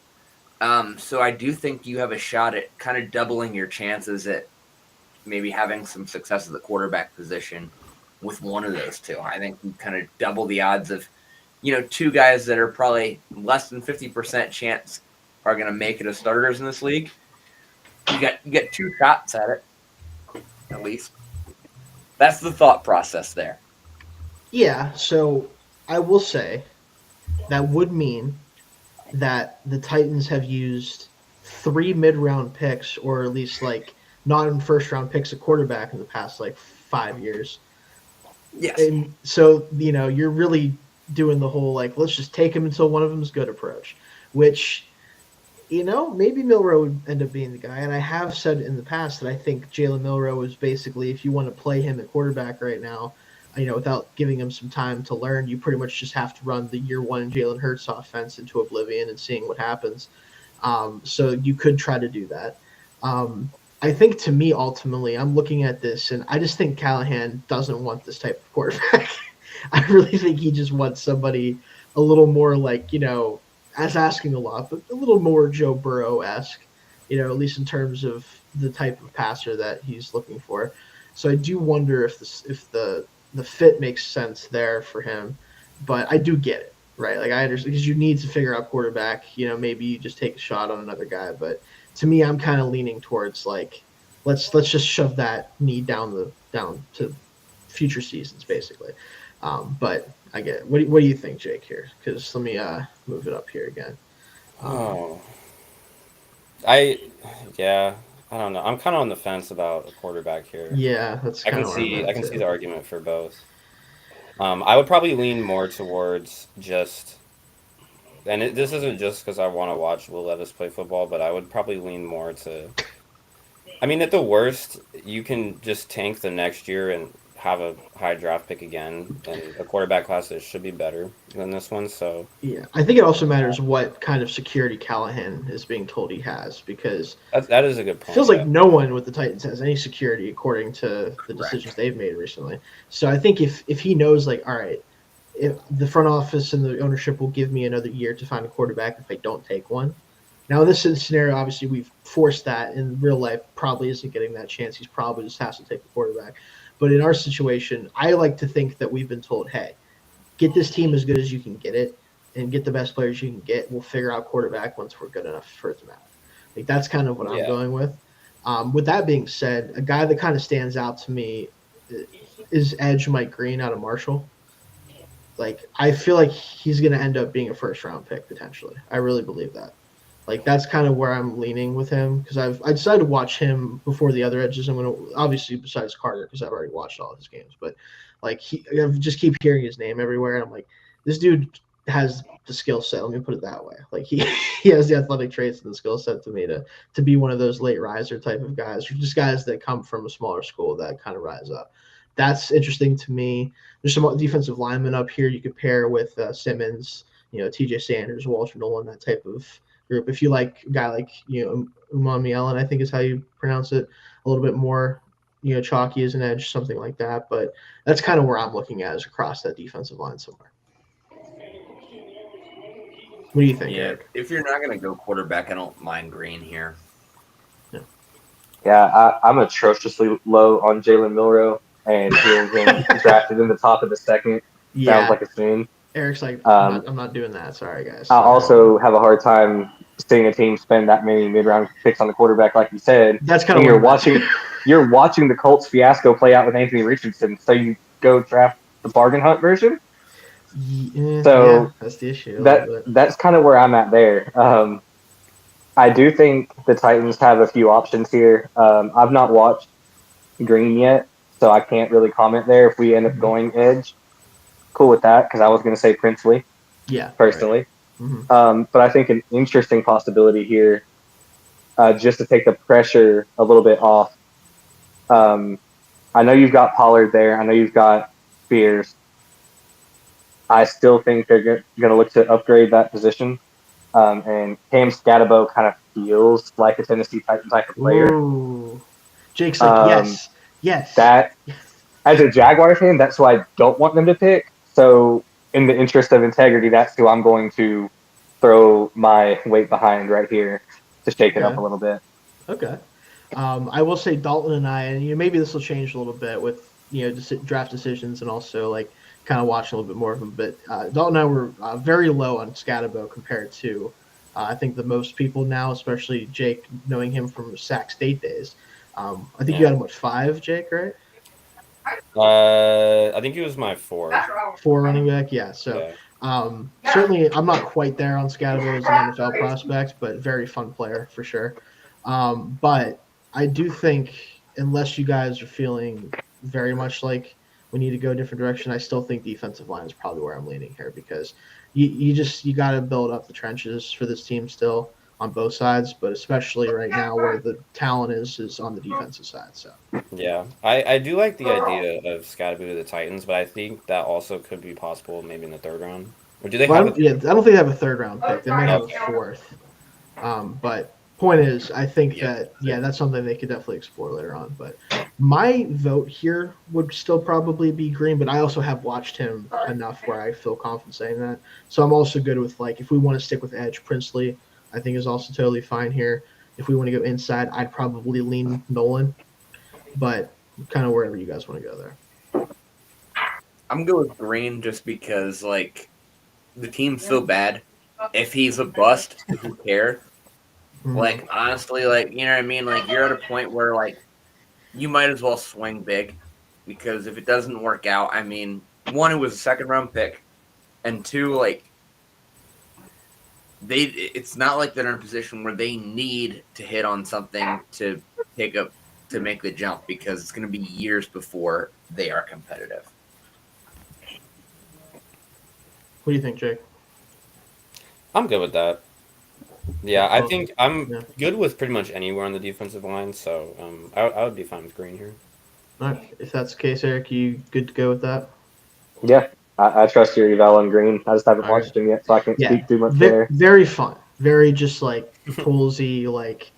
So I do think you have a shot at kind of doubling your chances at maybe having some success at the quarterback position with one of those two. I think you kind of double the odds of, two guys that are probably less than 50% chance are going to make it as starters in this league. You get two shots at it, at least. That's the thought process there. Yeah, so I will say that would mean that the Titans have used 3 mid-round picks, or at least not in first-round picks at quarterback in the past 5 years. Yes. And so you're really doing the whole let's just take him until one of them is good approach, which maybe Milroe would end up being the guy. And I have said in the past that I think Jalen Milroe is basically, if you want to play him at quarterback right now, without giving him some time to learn, you pretty much just have to run the year one Jalen Hurts offense into oblivion and seeing what happens. So you could try to do that. I think, to me, ultimately, I'm looking at this, and I just think Callahan doesn't want this type of quarterback. I really think he just wants somebody a little more as asking a lot, but a little more Joe Burrow-esque, at least in terms of the type of passer that he's looking for. So I do wonder if the fit makes sense there for him, but I do get it, right? I understand, because you need to figure out quarterback. Maybe you just take a shot on another guy, but to me, I'm kind of leaning towards let's just shove that need down to future seasons, basically. But I get it. What do you think, Jake, here? Because let me move it up here again. I don't know. I'm kind of on the fence about a quarterback here. Yeah, that's I kind can of see the argument for both. I would probably lean more towards just, and this isn't just because I want to watch Will Levis play football, but I would probably lean more to. I mean, at the worst, you can just tank the next year and have a high draft pick again, and a quarterback class that should be better than this one. So yeah, I think it also matters what kind of security Callahan is being told he has, because that is a good point. It feels like no one with the Titans has any security according to the decisions they've made recently. So I think if he knows, all right, if the front office and the ownership will give me another year to find a quarterback if I don't take one. Now, in this scenario, obviously, we've forced that. In real life, probably isn't getting that chance. He's probably just has to take the quarterback. But in our situation, I like to think that we've been told, hey, get this team as good as you can get it and get the best players you can get. We'll figure out quarterback once we're good enough for it to matter. That's kind of what I'm going with. With that being said, a guy that kind of stands out to me is Edge Mike Green out of Marshall. I feel like he's going to end up being a first-round pick potentially. I really believe that. That's kind of where I'm leaning with him, because I decided to watch him before the other edges. I'm going to, obviously, besides Carter, because I've already watched all of his games. But I just keep hearing his name everywhere, and I'm like, this dude has the skill set. Let me put it that way. He has the athletic traits and the skill set to me to be one of those late riser type of guys, just guys that come from a smaller school that kind of rise up. That's interesting to me. There's some defensive linemen up here you could pair with Simmons, TJ Sanders, Walter Nolan, that type of group. If you like a guy like Umami Ellen, I think is how you pronounce it, a little bit more chalky as an edge, something like that. But that's kind of where I'm looking at, is across that defensive line somewhere. What do you think, Erik? If you're not going to go quarterback, I don't mind Green here. Yeah, I'm atrociously low on Jalen Milroe, and hearing him drafted in the top of the second sounds like a sin. Eric's like, I'm not doing that. Sorry, guys. I also have a hard time seeing a team spend that many mid-round picks on the quarterback, like you said. That's kind of you're watching the Colts fiasco play out with Anthony Richardson, so you go draft the bargain hunt version. Yeah, So that's the issue a little bit. that's kind of where I'm at there. I do think the Titans have a few options here. I've not watched Green yet, so I can't really comment there. If we end up going edge, cool with that because I was going to say Princely Yeah, right. personally. Hmm. But I think an interesting possibility here, just to take the pressure a little bit off. Um, I know you've got Pollard there. I know you've got Spears. I still think they're going to look to upgrade that position. And Cam Scatabo kind of feels like a Tennessee Titan type of player. Ooh, Jake's like, Um, yes, yes. that as a Jaguar fan, that's who I don't want them to pick. So, in the interest of integrity, that's who I'm going to throw my weight behind right here to shake it up Okay, a little bit. okay. I will say Dalton and I, and maybe this will change a little bit with draft decisions and also like kind of watching a little bit more of them. But Dalton and I were very low on Scatabo compared to I think the most people now, especially Jake, knowing him from Sac State days. I think you Yeah. had him what 5, Jake, right? I think he was my 4. 4 running back, yeah. So Yeah. certainly, I'm not quite there on Scatabo as an NFL prospect, but very fun player for sure. But I do think, unless you guys are feeling very much like we need to go a different direction, I still think defensive line is probably where I'm leaning here because you got to build up the trenches for this team still on both sides, but especially right now where the talent is on the defensive side. So Yeah. I do like the idea of Scottaboo to the Titans, but I think that also could be possible maybe in the 3rd round. Or do they well, have a I don't think they have a 3rd round pick. They might have a Okay. 4th. But point is, I think Yeah. that that's something they could definitely explore later on. But my vote here would still probably be Green, but I also have watched him enough where I feel confident saying that. So I'm also good with like if we want to stick with edge, Princely, I think is also totally fine here. If we want to go inside, I'd probably lean Nolan, but kind of wherever you guys want to go there. I'm going with Green just because like the team's so bad. If he's a bust, who cares? Mhm. Like honestly, like you know what I mean. Like you're at a point where like you might as well swing big because if it doesn't work out, I mean, one, it was a 2nd round pick, and two, like it's not like they're in a position where they need to hit on something to take up to make the jump because it's going to be years before they are competitive. What do you think, Jake? I'm good with that. Yeah, I Well, think I'm yeah. good with pretty much anywhere on the defensive line, so I would be fine with Green here. All right. If that's the case, Eric, you good to go with that? Yeah, I trust your eval on Green. I just haven't All right. watched him yet, so I can't Yeah, speak too much there. very fun, very just like poolsy, like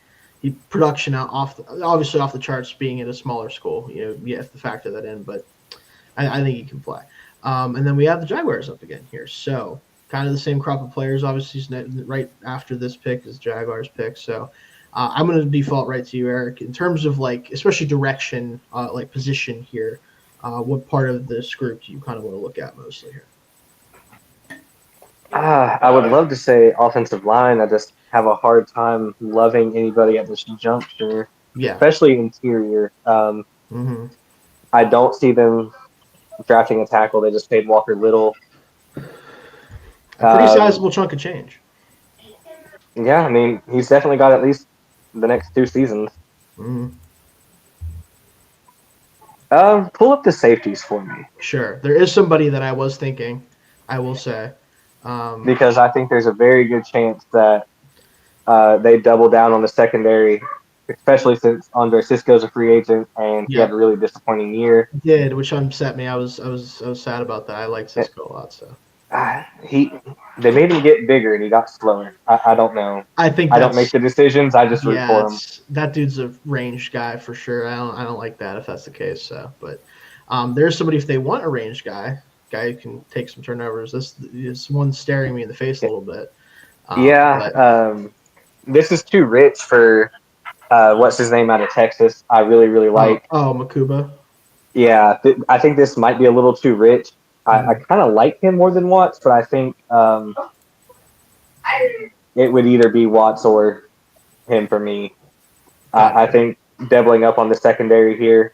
production out obviously off the charts. Being at a smaller school, you have to factor that in, but I think he can play. And then we have the Jaguars up again here, so kind of the same crop of players. Obviously, right after this pick is Jaguars pick, so. I'm going to default right to you, Eric. In terms of like, especially direction, like position here, what part of this group do you kind of want to look at mostly here? I would love to say offensive line. I just have a hard time loving anybody at this juncture, Yeah. especially interior. Mm-hmm. I don't see them drafting a tackle. They just paid Walker Little. A pretty Um, sizable chunk of change. yeah, I mean, he's definitely got at least the next 2 seasons. Mm-hmm. Pull up the safeties for me Sure. There is somebody that I was thinking, I will say. Um, because I think there's a very good chance that they double down on the secondary, especially since Andre Cisco's a free agent and he had a yep, really disappointing year. did, which upset me. I was sad about that. I like Cisco a lot, so He they made him get bigger and he got slower. I don't know. I think I don't make that's the decisions. I just root yeah, for him. it's that dude's a ranged guy for sure. I don't like that if that's the case. So, but there's somebody if they want a ranged guy who can take some turnovers. This is one staring me in the face a little bit. Yeah, But this is too rich for what's his name out of Texas. I really like. Makuba. Yeah, I think this might be a little too rich. I Mhm. kind of like him more than Watts, but I think it would either be Watts or him for me. I Gotcha. think doubling up on the secondary here,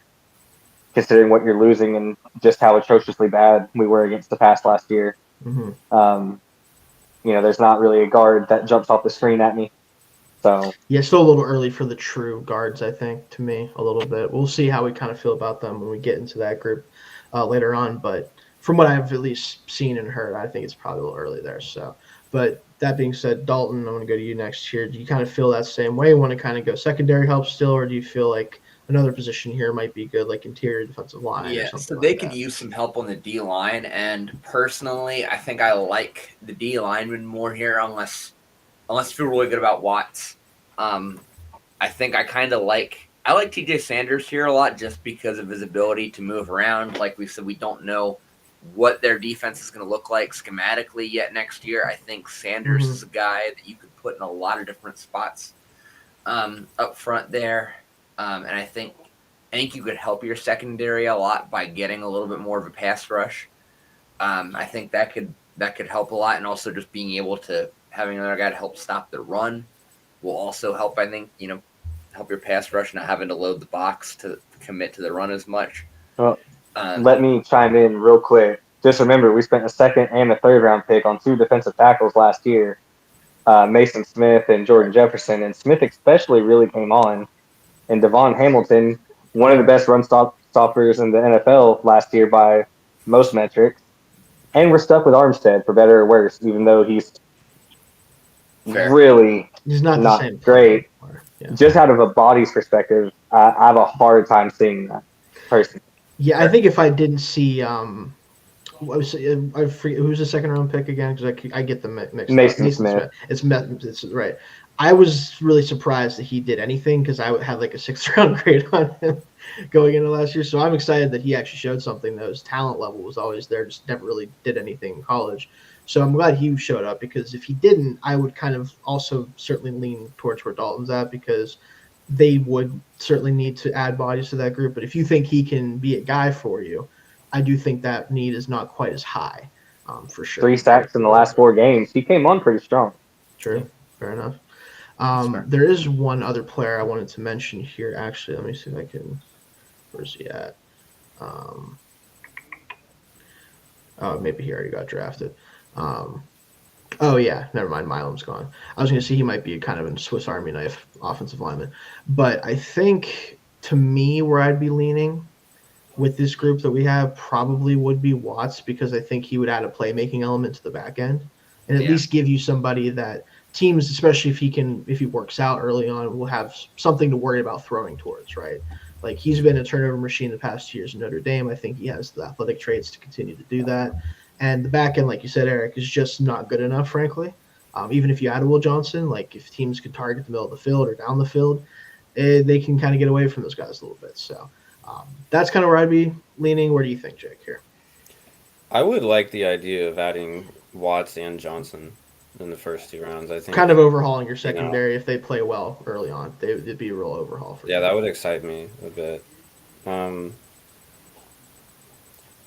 considering what you're losing and just how atrociously bad we were against the pass last year. Mm-hmm. There's not really a guard that jumps off the screen at me. So yeah, still a little early for the true guards, I think, to me, a little bit. We'll see how we kind of feel about them when we get into that group later on. But from what I've at least seen and heard, I think it's probably a little early there. So, but that being said, Dalton, I'm going to go to you next here. Do you kind of feel that same way? You want to kind of go secondary help still, or do you feel like another position here might be good, like interior defensive line or Yeah, something so they like could that? use some help on the D line, and personally, I think I like the D lineman more here, unless you feel really good about Watts. I think I like TJ Sanders here a lot just because of his ability to move around. Like we said, we don't know what their defense is going to look like schematically yet next year. I think Sanders is a guy that you could put in a lot of different spots up front there, and I think you could help your secondary a lot by getting a little bit more of a pass rush. I think that could help a lot, and also just being able to having another guy to help stop the run will also help. I think help your pass rush, not having to load the box to commit to the run as much. well, let me chime in real quick. Just remember, we spent a second and a third round pick on 2 defensive tackles last year, Mason Smith and Jordan Jefferson. And Smith especially really came on. And Devon Hamilton, one of the best stoppers in the NFL last year by most metrics. And we're stuck with Armstead for better or worse, even though he's Fair. really He's not the same great. player. Yeah. Just out of a body's perspective, I have a hard time seeing that personally. Yeah, I think if I didn't see I forget, who's the second round pick again? Because I get them mixed up. Mason Smith. It's right. I was really surprised that he did anything because I had like a 6th round grade on him going into last year. So I'm excited that he actually showed something. That his talent level was always there, just never really did anything in college. So I'm glad he showed up because if he didn't, I would kind of also certainly lean towards where Dalton's at because they would certainly need to add bodies to that group. But if you think he can be a guy for you, I do think that need is not quite as high, for sure. 3 sacks in the last 4 games. He came on pretty strong. True. Fair enough. There is one other player I wanted to mention here. Actually, let me see if I can. Where's he at? Maybe he already got drafted. Oh yeah, never mind. Milam's gone. I was going to say he might be kind of a Swiss Army knife offensive lineman, but I think to me where I'd be leaning with this group that we have probably would be Watts because I think he would add a playmaking element to the back end and at least give you somebody that teams, especially if he works out early on, will have something to worry about throwing towards, right? Like he's been a turnover machine the past 2 years in Notre Dame. I think he has the athletic traits to continue to do that. And the back end, like you said, Erik, is just not good enough, frankly. Even if you add Will Johnson, like if teams could target the middle of the field or down the field, they can kind of get away from those guys a little bit. So that's kind of where I'd be leaning. Where do you think, Jake, here? I would like the idea of adding Watts and Johnson in the first 2 rounds. I think kind of overhauling your secondary if they play well early on. It'd be a real overhaul for that would excite me a bit.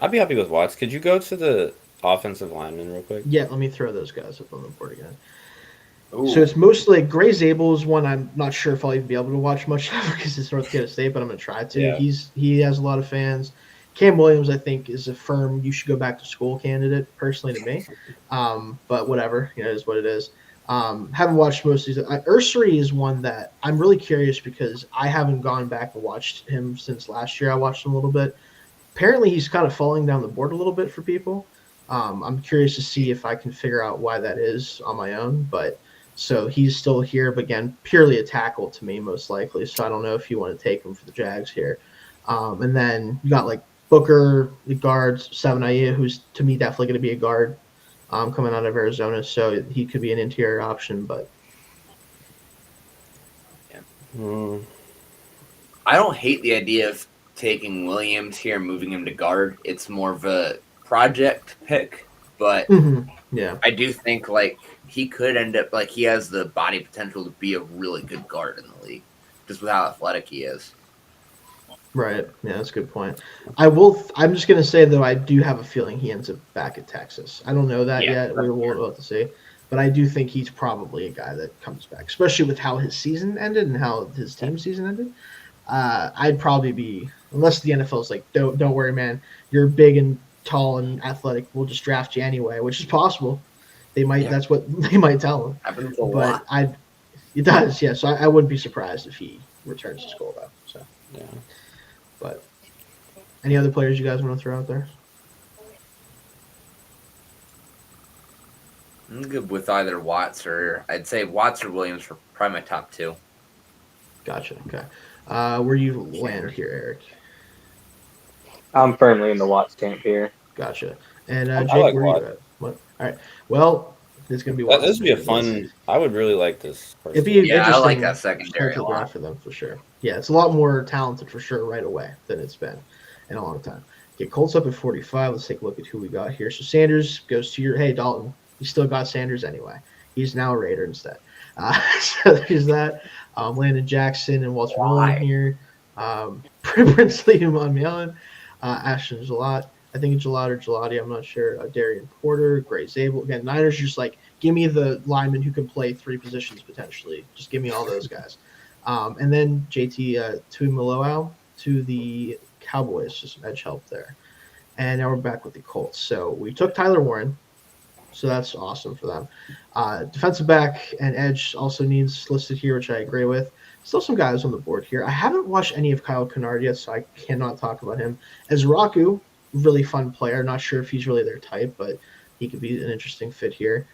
I'd be happy with Watts. Could you go to the offensive lineman real quick? Yeah, let me throw those guys up on the board again. Ooh. So it's mostly Gray Zabel is one I'm not sure if I'll even be able to watch much of because it's North Carolina State, but I'm going to try to. Yeah. He has a lot of fans. Cam Williams, I think, is a firm you should go back to school candidate, personally to me. But whatever, it is what it is. Haven't watched most of these. Ursary is one that I'm really curious because I haven't gone back and watched him since last year. I watched him a little bit. Apparently, he's kind of falling down the board a little bit for people. I'm curious to see if I can figure out why that is on my own. But so he's still here, but again, purely a tackle to me, most likely. So I don't know if you want to take him for the Jags here. And then you got like Booker, the guards, Savaiinaea, who's to me definitely going to be a guard coming out of Arizona. So he could be an interior option, but. Yeah. I don't hate the idea of taking Williams here and moving him to guard. It's more of a project pick, but yeah, I do think like he could end up like he has the body potential to be a really good guard in the league, just with how athletic he is. Right. Yeah, that's a good point. I'm just gonna say though, I do have a feeling he ends up back at Texas. I don't know that yet. We'll have to see. But I do think he's probably a guy that comes back, especially with how his season ended and how his team's season ended. I'd probably be, unless the NFL's like, don't worry, man, you're big and tall and athletic, we'll just draft you anyway, which is possible. They might. Yeah. That's what they might tell him. Happens a But lot. it does, yeah. So I wouldn't be surprised if he returns to school though. So, Yeah. but any other players you guys want to throw out there? I'm good with either Watts or I'd say Watts or Williams for probably my top two. Gotcha. Okay. Where you land here, Eric? I'm firmly in the Watts camp here. Gotcha. And I Jake, like where are Watt. you at? What? All right. Well, it's gonna be This Watts. would be a fun. I would really like this. It'd be Yeah, I like interesting that secondary start to a the draft lot. for them for sure. Yeah, it's a lot more talented for sure right away than it's been in a long time. Get Colts up at 45. Let's take a look at who we got here. So Sanders goes to hey Dalton. You still got Sanders anyway. He's now a Raider instead. So there's that. Landon Jackson and Walter Why? Nolan here. Princely Umon Ashton Gillott. I think it's Gillott or Gelati. I'm not sure. Darian Porter, Gray Zabel. Again, Niners just like, give me the linemen who can play three positions potentially. Just give me all those guys. And then JT Tuimoloau to the Cowboys, just some edge help there. And now we're back with the Colts. So we took Tyler Warren, so that's awesome for them. Defensive back and edge also needs listed here, which I agree with. Still some guys on the board here. I haven't watched any of Kyle Kennard yet, so I cannot talk about him. Ezraku, really fun player. Not sure if he's really their type, but he could be an interesting fit here.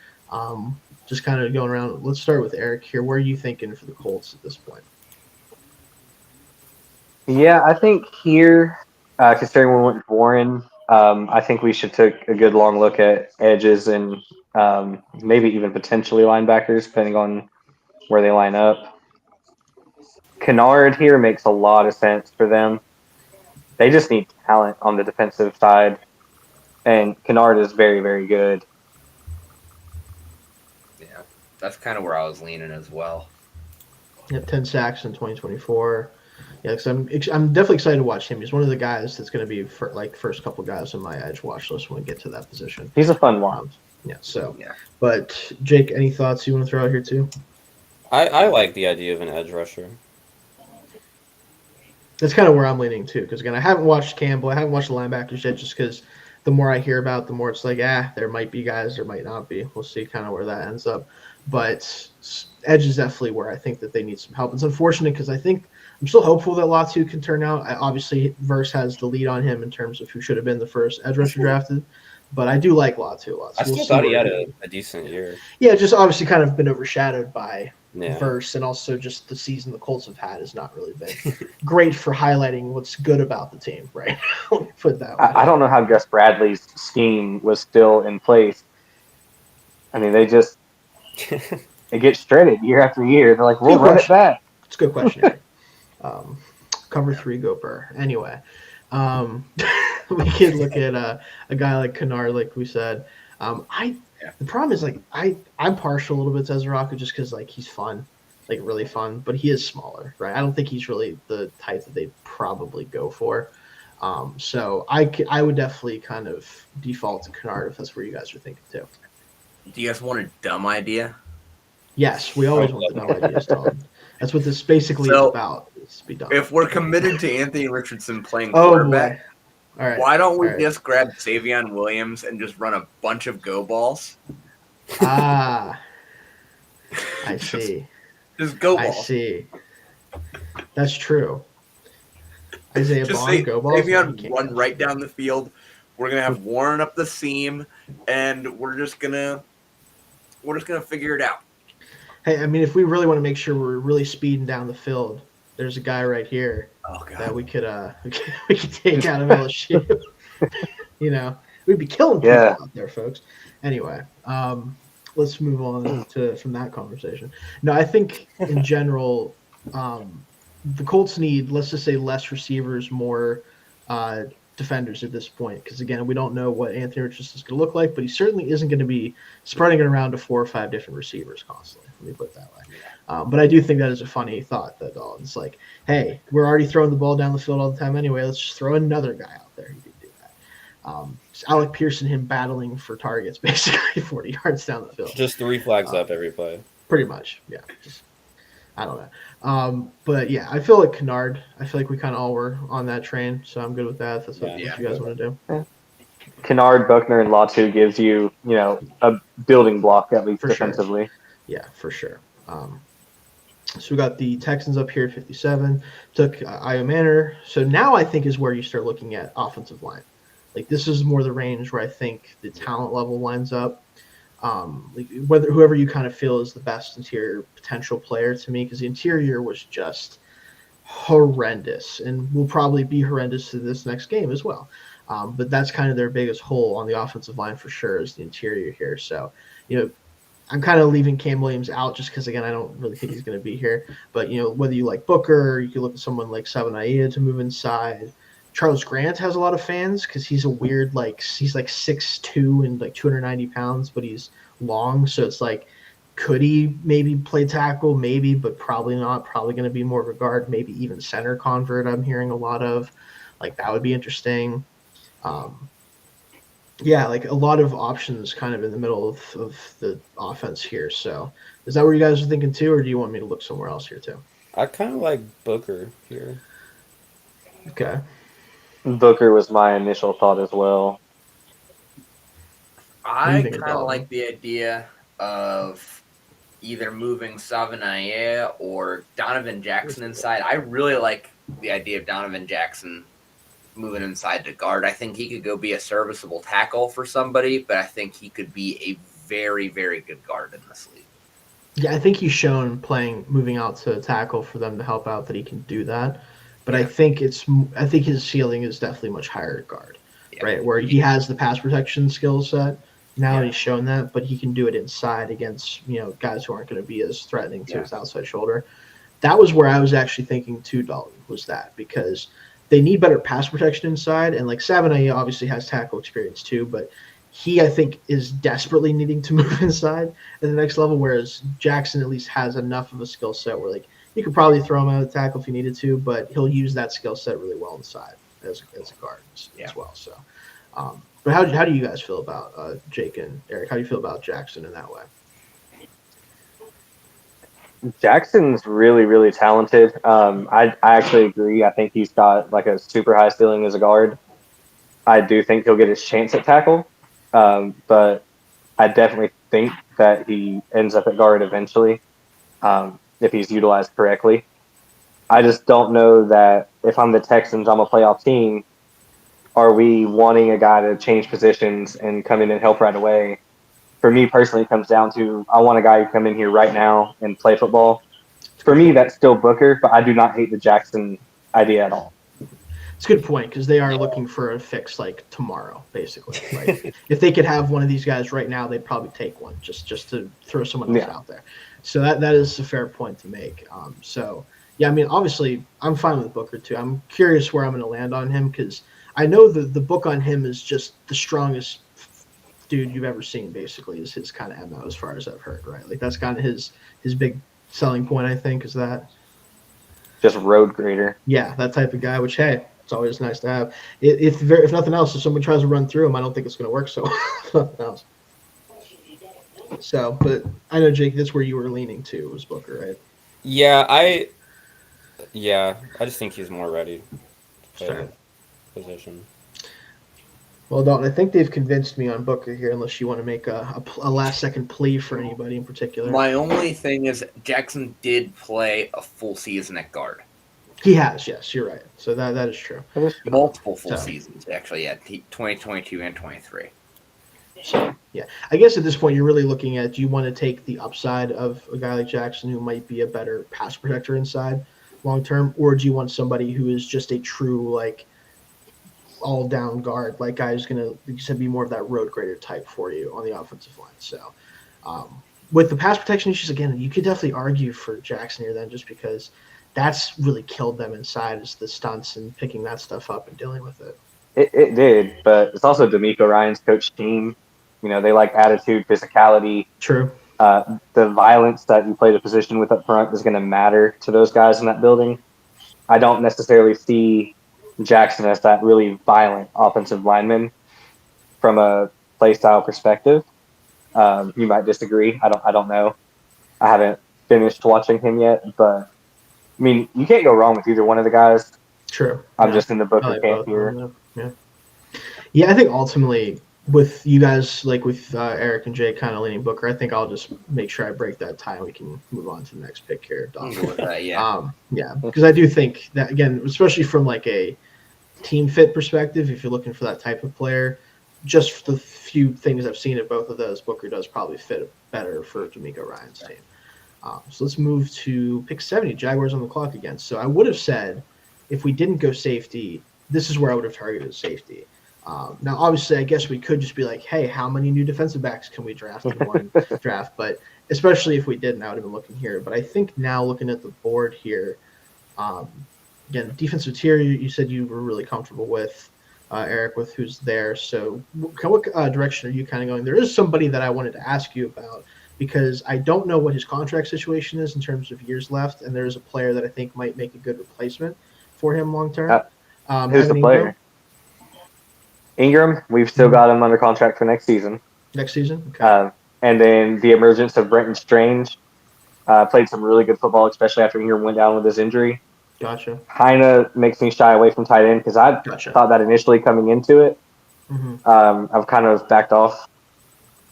Just kind of going around. Let's start with Eric here. Where are you thinking for the Colts at this point? Yeah, I think here, considering we went with Warren, I think we should take a good long look at edges and maybe even potentially linebackers, depending on where they line up. Kennard here makes a lot of sense for them. They just need talent on the defensive side, and Kennard is very, very good. Yeah, that's kind of where I was leaning as well. Yep, 10 sacks in 2024. Yeah, because I'm definitely excited to watch him. He's one of the guys that's going to be first couple guys on my edge watch list when we get to that position. He's a fun one. Yeah. So, Yeah. But Jake, any thoughts you want to throw out here too? I like the idea of an edge rusher. That's kind of where I'm leaning too. Because again, I haven't watched Campbell. I haven't watched the linebackers yet, just because the more I hear about, the more it's like, there might be guys, there might not be. We'll see kind of where that ends up. But edge is definitely where I think that they need some help. It's unfortunate because I think I'm still hopeful that Latu can turn out. Obviously, Verse has the lead on him in terms of who should have been the first edge rusher drafted. But I do like Latu a lot. So I still we'll see thought he where had a decent year. Yeah, just obviously kind of been overshadowed by Yeah. Verse, and also just the season the Colts have had has not really been great for highlighting what's good about the team, right? Let me put it that way. I don't know how Gus Bradley's scheme was still in place. I mean, they get shredded year after year. They're like, we'll run it back. It's a good question. Eric. Cover 3, go Burr. Anyway, we could look at a guy like Kennard, like we said. The problem is I'm partial a little bit to Ezraku just because he's fun, really fun, but he is smaller, right? I don't think he's really the type that they'd probably go for. So I would definitely kind of default to Kennard if that's where you guys are thinking too. Do you guys want a dumb idea? Yes, we always want the dumb ideas, Dalton. That's what this basically is about. Is to be dumb. If we're committed to Anthony Richardson playing Oh quarterback, boy! All right. why don't we All right. just grab Savion Williams and just run a bunch of go balls? I see. Just go I balls. see. That's true. Isaiah Just Bond, say, go balls. Savion run right down the field. We're gonna have Warren up the seam, and we're just gonna figure it out. Hey, I mean, if we really want to make sure we're really speeding down the field, there's a guy right here Oh god. that we could take out of LSU. We'd be killing people out there, folks. Anyway, let's move on from that conversation. No, I think in general, the Colts need, let's just say, less receivers, more defenders at this point. Because again, we don't know what Anthony Richardson is going to look like, but he certainly isn't going to be spreading it around to 4 or 5 different receivers constantly. Let me put it that way. But I do think that is a funny thought that Dalton's like, hey, we're already throwing the ball down the field all the time anyway. Let's just throw another guy out there who can do that. It's Alec Pierce and him battling for targets, basically 40 yards down the field. Just 3 flags up every play. Pretty much, yeah. I don't know. But yeah, I feel like Kennard. I feel like we kind of all were on that train, so I'm good with that. That's what Yeah. you guys want to do. Kennard, Buckner, and Latu gives you, a building block at least For sure. defensively. Yeah, for sure. So we got the Texans up here at 57. Took Io Manor. So now I think is where you start looking at offensive line. Like this is more the range where I think the talent level lines up. Like whether whoever you kind of feel is the best interior potential player to me, because the interior was just horrendous and will probably be horrendous to this next game as well. But that's kind of their biggest hole on the offensive line for sure is the interior here. So, I'm kind of leaving Cam Williams out just because, again, I don't really think he's going to be here. But, whether you like Booker, you could look at someone like Savanaia to move inside. Charles Grant has a lot of fans because he's a weird, he's like 6'2" and like 290 pounds, but he's long. So it's like, could he maybe play tackle? Maybe, but probably not. Probably going to be more of a guard, maybe even center convert. I'm hearing a lot of. Like, that would be interesting. Yeah, like a lot of options kind of in the middle of the offense here. So is that what you guys are thinking too, or do you want me to look somewhere else here too? I kind of like Booker here. Okay. Booker was my initial thought as well. I think of kind of Dalton? like the idea of either moving Savanaia or Donovan Jackson inside. I really like the idea of Donovan Jackson moving inside to guard. I think he could go be a serviceable tackle for somebody, but I think he could be a very, very good guard in this league. Yeah, I think he's shown moving out to tackle for them to help out that he can do that. But Yeah. I think his ceiling is definitely much higher at guard, Yeah. right? Where he has the pass protection skill set. Now Yeah. he's shown that, but he can do it inside against guys who aren't going to be as threatening to his outside shoulder. That was where I was actually thinking too, Dalton, was that because they need better pass protection inside, and like Savanaia obviously has tackle experience too, but he I think is desperately needing to move inside at the next level, whereas Jackson at least has enough of a skill set where like you could probably throw him out of the tackle if you needed to, but he'll use that skill set really well inside as a guard as well. So, but how do you guys feel about Jake and Eric? How do you feel about Jackson in that way? Jackson's really, really talented. I actually agree. I think he's got like a super high ceiling as a guard. I do think he'll get his chance at tackle, but I definitely think that he ends up at guard eventually if he's utilized correctly. I just don't know that if I'm the Texans, I'm a playoff team. Are we wanting a guy to change positions and come in and help right away? For me personally, it comes down to I want a guy who come in here right now and play football. For me, that's still Booker, but I do not hate the Jackson idea at all. It's a good point because they are looking for a fix like tomorrow, basically. Like if they could have one of these guys right now, they'd probably take one just to throw someone else out there. So that is a fair point to make. So yeah, I mean, obviously, I'm fine with Booker too. I'm curious where I'm going to land on him because I know the book on him is just the strongest dude you've ever seen. Basically, is his kind of MO as far as I've heard. Right, like that's kind of his big selling point. I think is that just road grader. Yeah, that type of guy. Which hey, it's always nice to have. If nothing else, if someone tries to run through him, I don't think it's going to work. So nothing else. So, but I know Jake, that's where you were leaning to was Booker, right? Yeah, I just think he's more ready to play Sure. the position. Well, Dalton, I think they've convinced me on Booker here, unless you want to make a last-second plea for anybody in particular. My only thing is Jackson did play a full season at guard. He has, yes, you're right. So that is true. Multiple full seasons, actually, yeah, 2022 and 23. So, yeah. I guess at this point, you're really looking at, do you want to take the upside of a guy like Jackson who might be a better pass protector inside long-term, or do you want somebody who is just a true, like, all-down guard, like guy who's going to, like you said, be more of that road grader type for you on the offensive line. So with the pass protection issues, again, you could definitely argue for Jackson here then just because that's really killed them inside is the stunts and picking that stuff up and dealing with it. It did, but it's also D'Amico Ryan's coach team. You know, they like attitude, physicality. True. The violence that you play the position with up front is going to matter to those guys in that building. I don't necessarily see Jackson as that really violent offensive lineman from a play style perspective. You might disagree. I don't know. I haven't finished watching him yet, but I mean, you can't go wrong with either one of the guys. True. I'm Yeah. just in the I Booker like camp both of them, here. though. Yeah. Yeah, I think ultimately with you guys, like with Eric and Jay kind of leaning Booker, I think I'll just make sure I break that tie and we can move on to the next pick here. I'm good with that, yeah. Yeah, because I do think that, again, especially from like a team fit perspective, if you're looking for that type of player, just the few things I've seen of both of those, Booker does probably fit better for D'Amico Ryan's team. So let's move to pick 70, Jaguars on the clock again. So I would have said if we didn't go safety, this is where I would have targeted safety. Now, obviously, I guess we could just be like, hey, how many new defensive backs can we draft in one draft? But especially if we didn't, I would have been looking here. But I think now looking at the board here, again, defensive tier, you said you were really comfortable with, Eric, with who's there. So what direction are you kind of going? There is somebody that I wanted to ask you about because I don't know what his contract situation is in terms of years left, and there's a player that I think might make a good replacement for him long term. Who's the player? Ingram. We've still got him under contract for next season. Next season? Okay. And then the emergence of Brenton Strange. Played some really good football, especially after Ingram went down with his injury. Gotcha. Kind of makes me shy away from tight end because I thought that initially coming into it. Mm-hmm. I've kind of backed off.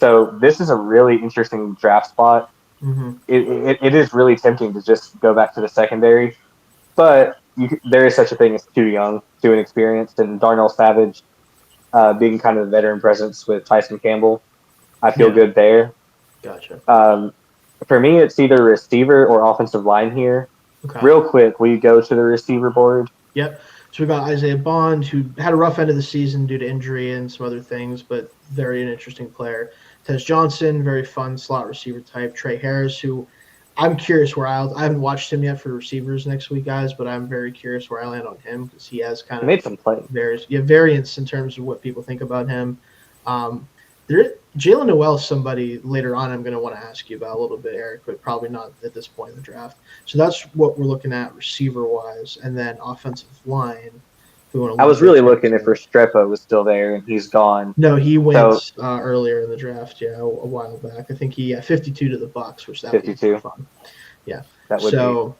So this is a really interesting draft spot. Mm-hmm. It is really tempting to just go back to the secondary, but there is such a thing as too young, too inexperienced, and Darnell Savage being kind of the veteran presence with Tyson Campbell, I feel good there. Gotcha. For me, it's either receiver or offensive line here. Okay. Real quick, we go to the receiver board. Yep. So we got Isaiah Bond, who had a rough end of the season due to injury and some other things, but very an interesting player. Tez Johnson, very fun slot receiver type. Trey Harris, who I'm curious where I haven't watched him yet for receivers next week, guys, but I'm very curious where I land on him because he has kind of made some plays. Variance in terms of what people think about him. Jalen Noel is somebody later on I'm going to want to ask you about a little bit, Eric, but probably not at this point in the draft. So that's what we're looking at receiver-wise, and then offensive line. I was really looking if Restrepo was still there, and he's gone. No, he went earlier in the draft, a while back. I think he 52 to the Bucs, which that 52 would be fun. Yeah. That would be.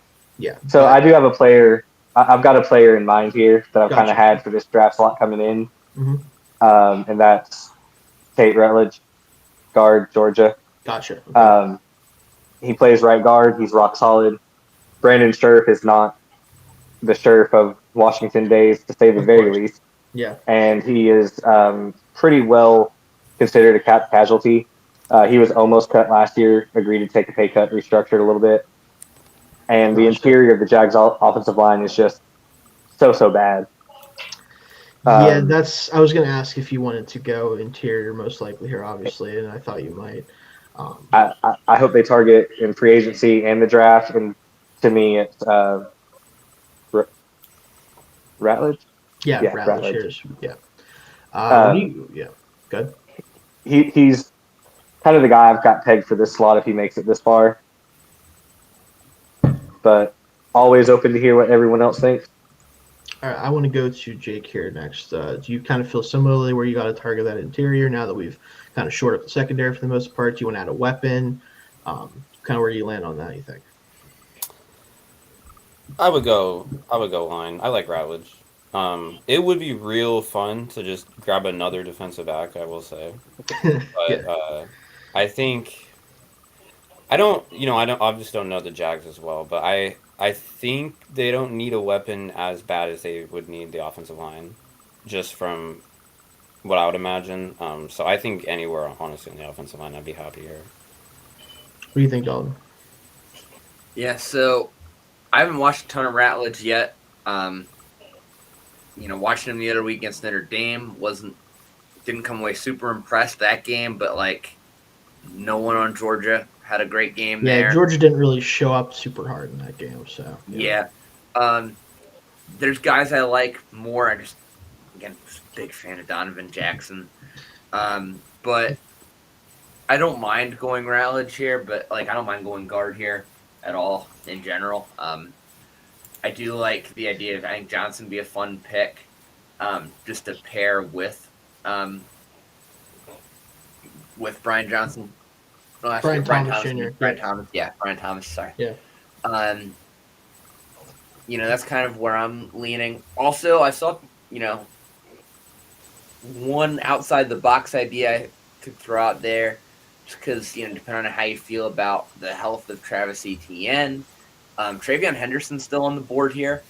Yeah. So I do have a player. I've got a player in mind here that I've kind of had for this draft slot coming in, and that's Tate Rutledge, guard, Georgia. Gotcha. Okay. He plays right guard. He's rock solid. Brandon Scherf is not the Scherf of Washington days, to say the very least. Yeah. And he is pretty well considered a cap casualty. He was almost cut last year, agreed to take a pay cut, restructured a little bit. And the interior of the Jags offensive line is just so bad. Yeah, I was going to ask if you wanted to go interior most likely here, obviously, and I thought you might. I hope they target in free agency and the draft, and to me, it's Ratledge. Yeah, Ratledge. Yeah. Yeah. Good. He's kind of the guy I've got pegged for this slot if he makes it this far. But always open to hear what everyone else thinks. All right, I want to go to Jake here next. Do you kind of feel similarly where you got to target that interior now that we've kind of shored up the secondary for the most part? Do you want to add a weapon? Kind of where you land on that, you think? I would go line. I like Rowledge. It would be real fun to just grab another defensive back, I will say. But I think I just don't know the Jags as well, but I think they don't need a weapon as bad as they would need the offensive line, just from what I would imagine. So I think anywhere, honestly, in the offensive line, I'd be happy here. What do you think, Dalton? Yeah, so I haven't watched a ton of Ratledge yet. Watching him the other week against Notre Dame didn't come away super impressed that game, but no one on Georgia had a great game there. Yeah, Georgia didn't really show up super hard in that game, so. Yeah. There's guys I like more. I just a big fan of Donovan Jackson. But I don't mind going Rowledge here, but I don't mind going guard here at all in general. I do like the idea of I think Johnson be a fun pick, just to pair with Brian Johnson. last Brian year. Brian Thomas Thomas. Jr. Brian Thomas. Yeah, Brian Thomas. Sorry. Yeah. That's kind of where I'm leaning. Also, I saw, one outside the box idea I could throw out there, just because, depending on how you feel about the health of Travis Etienne, Travion Henderson's still on the board here.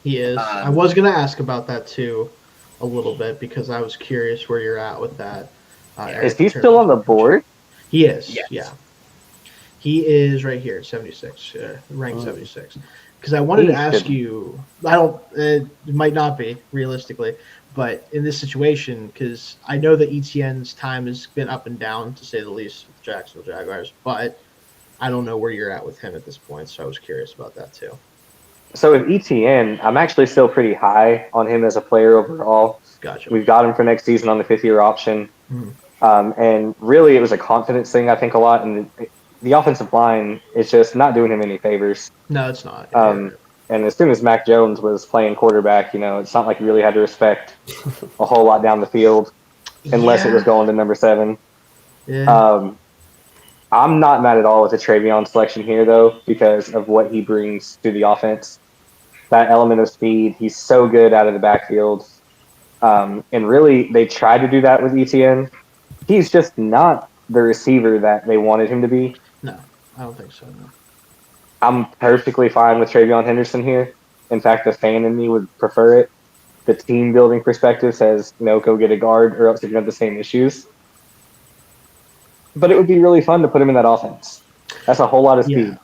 He is. I was going to ask about that too a little bit because I was curious where you're at with that. Is he still on the board? He is, Yes. yeah. He is right here, 76, ranked 76. Because I wanted to ask you, it might not be, realistically, but in this situation, because I know that Etienne's time has been up and down, to say the least, with the Jacksonville Jaguars, but I don't know where you're at with him at this point, so I was curious about that too. So with ETN, I'm actually still pretty high on him as a player overall. Gotcha. We've got him for next season on the 5th-year option. Mm-hmm. And really, it was a confidence thing, I think, a lot. And the offensive line is just not doing him any favors. No, it's not. And as soon as Mac Jones was playing quarterback, it's not like he really had to respect a whole lot down the field unless it was going to number 7. Yeah. I'm not mad at all with the Travion selection here, though, because of what he brings to the offense. That element of speed, he's so good out of the backfield. And really, they tried to do that with ETN. He's just not the receiver that they wanted him to be. No, I don't think so, no. I'm perfectly fine with Travion Henderson here. In fact, the fan in me would prefer it. The team building perspective says, go get a guard or else you're going to have the same issues. But it would be really fun to put him in that offense. That's a whole lot of speed. Yeah.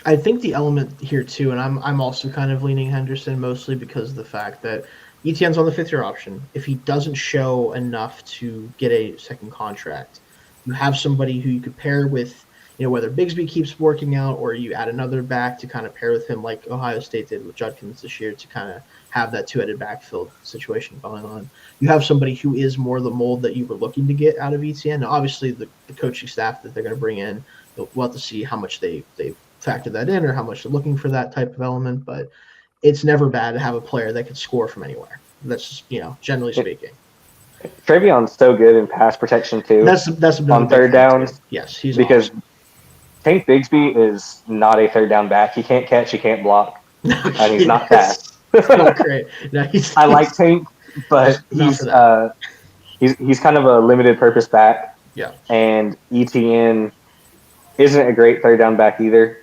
I think the element here too, and I'm also kind of leaning Henderson mostly because of the fact that Etienne's on the 5th-year option. If he doesn't show enough to get a second contract, you have somebody who you could pair with, whether Bigsby keeps working out or you add another back to kind of pair with him like Ohio State did with Judkins this year to kind of have that two-headed backfield situation going on. You have somebody who is more the mold that you were looking to get out of Etienne. Now, obviously, the coaching staff that they're going to bring in, we'll have to see how much they factor that in or how much they're looking for that type of element, but it's never bad to have a player that can score from anywhere. That's just, generally speaking. Travion's so good in pass protection too. That's on third downs. Too. Yes, he's because awesome. Tank Bigsby is not a third down back. He can't catch, he can't block, and he's not fast. It's not great. No, I like Tank, but he's kind of a limited purpose back. Yeah. And ETN isn't a great third down back either.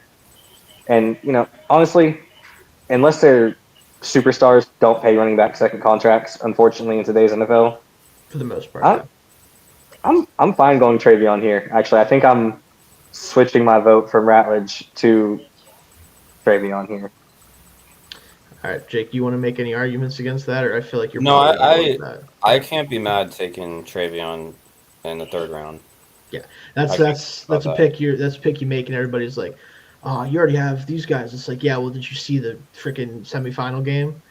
And honestly, unless they're superstars, don't pay running back second contracts. Unfortunately, in today's NFL, for the most part, I'm fine going Travion here. Actually, I think I'm switching my vote from Ratledge to Travion here. All right, Jake, you want to make any arguments against that, or I feel like you're I can't be mad taking Travion in the 3rd round. Yeah, that's a pick you make, and everybody's like, "Oh, you already have these guys." It's like, yeah, well, did you see the freaking semifinal game?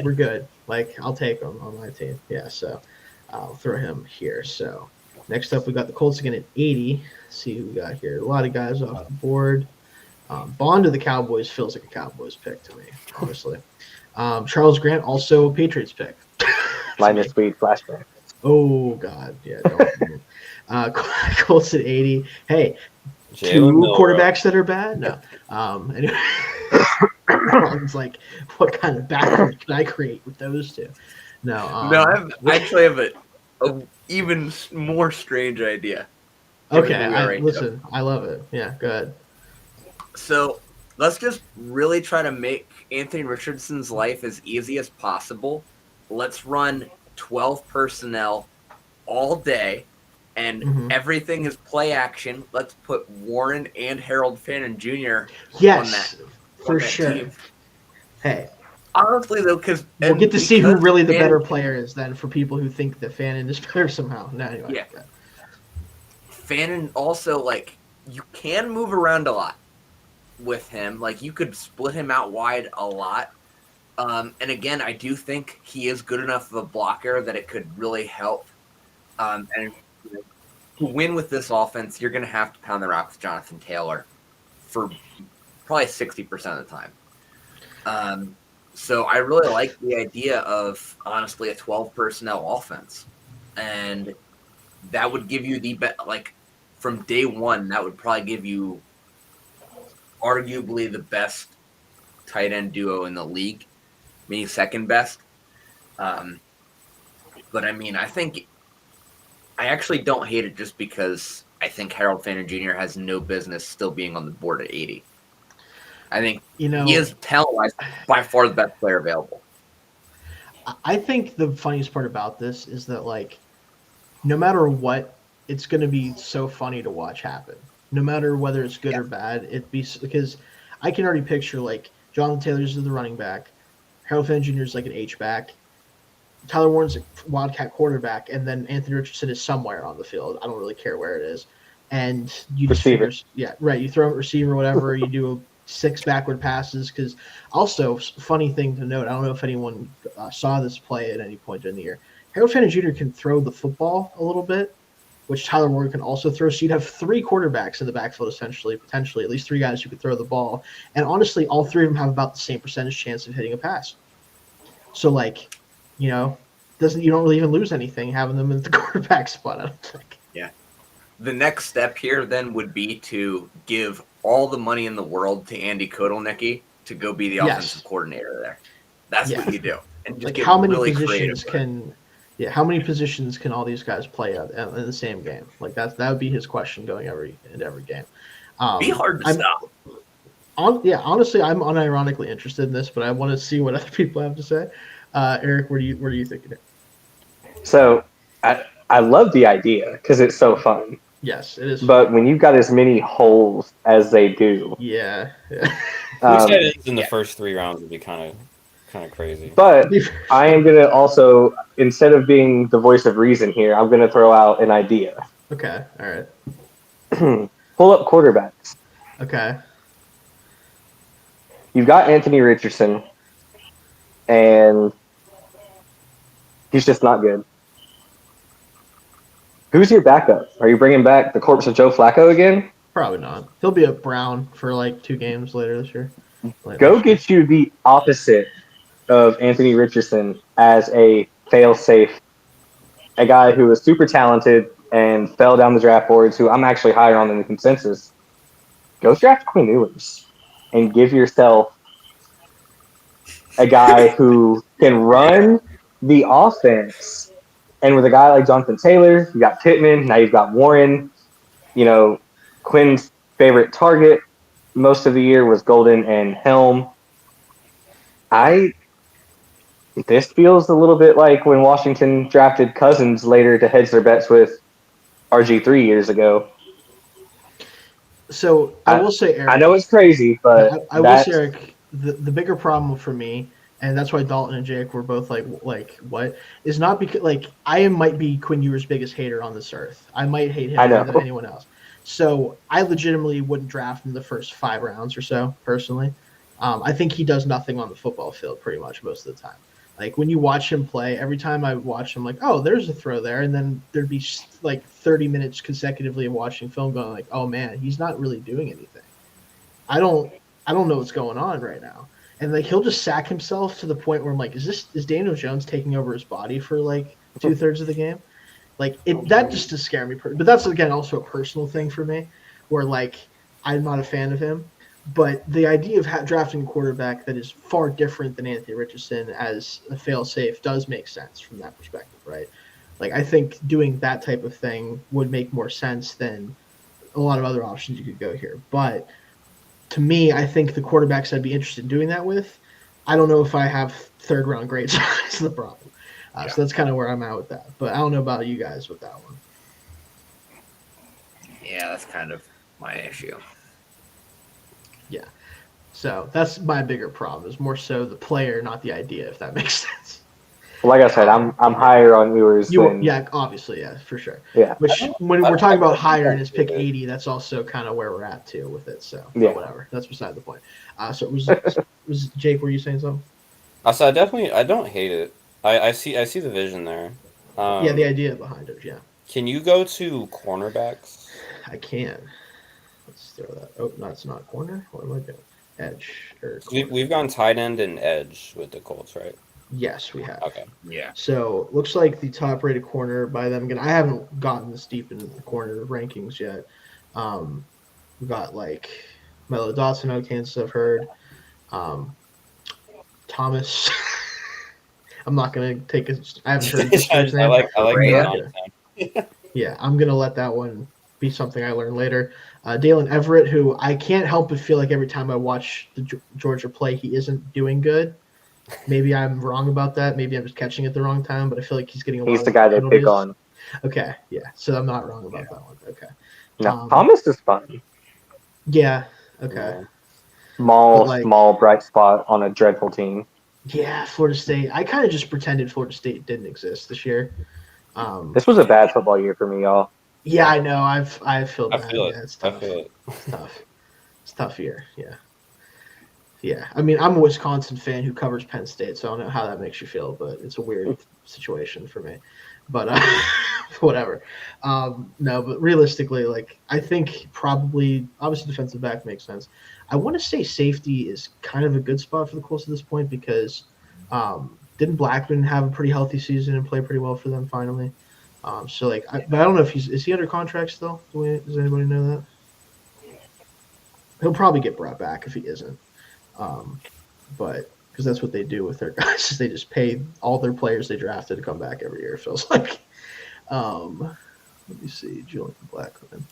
We're good. Like, I'll take him on my team. Yeah, so I'll throw him here. So next up, we got the Colts again at 80. Let's see who we got here. A lot of guys off the board. Bond to the Cowboys feels like a Cowboys pick to me, honestly. Charles Grant, also a Patriots pick. Minus speed flashback. Oh, God. Yeah. Colts at 80. Hey, Jalen two Milroe. quarterbacks that are bad? No. Anyway, it's like, what kind of backfield can I create with those two? No. I actually have a even more strange idea. Okay. Listen, I love it. Yeah, go ahead. So let's just really try to make Anthony Richardson's life as easy as possible. Let's run 12 personnel all day, and everything is play action. Let's put Warren and Harold Fannin Jr. Yes, on that, for sure. Team. Hey. Honestly, though, because we'll get to see who really the better player is then for people who think that Fannin is better somehow. No, anyway. Yeah. Fannin also, you can move around a lot with him. You could split him out wide a lot. And again, I do think he is good enough of a blocker that it could really help. And to win with this offense, you're going to have to pound the rock with Jonathan Taylor for probably 60% of the time. So I really like the idea of, honestly, a 12 personnel offense. And that would give you from day one, that would probably give you arguably the best tight end duo in the league, maybe second best. But I mean, I actually don't hate it just because I think Harold Fanner Jr. has no business still being on the board at 80. I think he is talent-wise by far the best player available. I think the funniest part about this is that, like, no matter what, it's going to be so funny to watch happen. No matter whether it's good or bad, because I can already picture, like, Jonathan Taylor's the running back, Harold Fanner Jr. is like an H-back, Tyler Warren's a wildcat quarterback, and then Anthony Richardson is somewhere on the field. I don't really care where it is. And you just Receiver. You throw a receiver, whatever. You do 6 backward passes. Because also, funny thing to note, I don't know if anyone saw this play at any point during the year. Harold Fanner Jr. can throw the football a little bit, which Tyler Warren can also throw. So you'd have 3 quarterbacks in the backfield, essentially, potentially, at least 3 guys who could throw the ball. And honestly, all 3 of them have about the same percentage chance of hitting a pass. So, like, you don't really even lose anything having them in the quarterback spot, I don't think. Yeah. The next step here then would be to give all the money in the world to Andy Kotelnicki to go be the offensive coordinator there. That's what you do. And just like, get how many really positions creative. how many positions can all these guys play in the same game? Like, that would be his question going into every game. Be hard to stop. Honestly, I'm unironically interested in this, but I want to see what other people have to say. Eric, what do you think? So I love the idea because it's so fun. Yes, it is. But when you've got as many holes as they do, yeah. In the first 3 rounds would be kind of crazy. But I am gonna also, instead of being the voice of reason here, I'm gonna throw out an idea. Okay. All right. Pull up quarterbacks. Okay. You've got Anthony Richardson, and he's just not good. Who's your backup? Are you bringing back the corpse of Joe Flacco again? Probably not. He'll be a Brown for like 2 games later this year. Go get you the opposite of Anthony Richardson as a fail-safe, a guy who was super talented and fell down the draft boards, who I'm actually higher on in the consensus. Go draft Quinn Ewers and give yourself a guy who can run the offense. And with a guy like Jonathan Taylor, you got Pittman, now you've got Warren. Quinn's favorite target most of the year was Golden and Helm. This feels a little bit like when Washington drafted Cousins later to hedge their bets with RG3 years ago. So I will say, Eric, I know it's crazy, but I will say, Eric, the bigger problem for me, and that's why Dalton and Jake were both like what, is not because, like, I might be Quinn Ewers' biggest hater on this earth. I might hate him more than anyone else. So I legitimately wouldn't draft him the first 5 rounds or so, personally. I think he does nothing on the football field pretty much most of the time. Like, when you watch him play, every time I watch him, like, oh, there's a throw there, and then there'd be like 30 minutes consecutively of watching film going like, oh man, he's not really doing anything. I don't know what's going on right now. And like, he'll just sack himself to the point where I'm like, is Daniel Jones taking over his body for like 2/3 of the game? Like, that just to scare me. But that's, again, also a personal thing for me, where, like, I'm not a fan of him. But the idea of drafting a quarterback that is far different than Anthony Richardson as a fail-safe does make sense from that perspective, right? Like, I think doing that type of thing would make more sense than a lot of other options you could go here. But to me, I think the quarterbacks I'd be interested in doing that with, I don't know if I have 3rd-round grades. That's the problem. So that's kind of where I'm at with that. But I don't know about you guys with that one. Yeah, that's kind of my issue. Yeah. So that's my bigger problem, is more so the player, not the idea, if that makes sense. Like I said, I'm higher on Ewers than... Yeah, obviously, yeah, for sure. Yeah. Which, when we're talking about higher in his pick 80, that's also kind of where we're at, too, with it. So, whatever. That's beside the point. So, was Jake, were you saying something? So I don't hate it. I see the vision there. Yeah, the idea behind it, yeah. Can you go to cornerbacks? I can. Let's throw that. Oh, no, it's not corner. What am I doing? Edge. We've gone tight end and edge with the Colts, right? Yes, we have. Okay. Yeah. So looks like the top-rated corner by them. Again, I haven't gotten this deep into the corner rankings yet. We got like Melo Dotson out of Kansas. I've heard Thomas. I'm not gonna take a. I haven't heard this first I name. like the I'm not Johnson. gonna. Yeah, I'm gonna let that one be something I learn later. Dalen Everett, who I can't help but feel like every time I watch the Georgia play, he isn't doing good. Maybe I'm wrong about that. Maybe I'm just catching it the wrong time, but I feel like he's getting a He's lot the of guy they penalties. pick on. Okay, yeah. So I'm not wrong about that one. Okay. No, Thomas is fun. Yeah. Okay. Yeah. Small, But, small bright spot on a dreadful team. yeah, Florida State. I kind of just pretended Florida State didn't exist this year. This was a bad football year for me, y'all. Yeah, I know. I feel I bad. feel it. Yeah, it's I tough. feel it. It's tough. It's a tough year. Yeah. Yeah. I mean, I'm a Wisconsin fan who covers Penn State, so I don't know how that makes you feel, but it's a weird situation for me. But whatever. No, but realistically, like I think probably obviously defensive back makes sense. I want to say safety is kind of a good spot for the Colts at this point because didn't Blackman have a pretty healthy season and play pretty well for them finally? So like, but I don't know if is he under contract still? Does anybody know that? He'll probably get brought back if he isn't. But because that's what they do with their guys, is they just pay all their players they drafted to come back every year. It feels like. Let me see, Julian Blackman.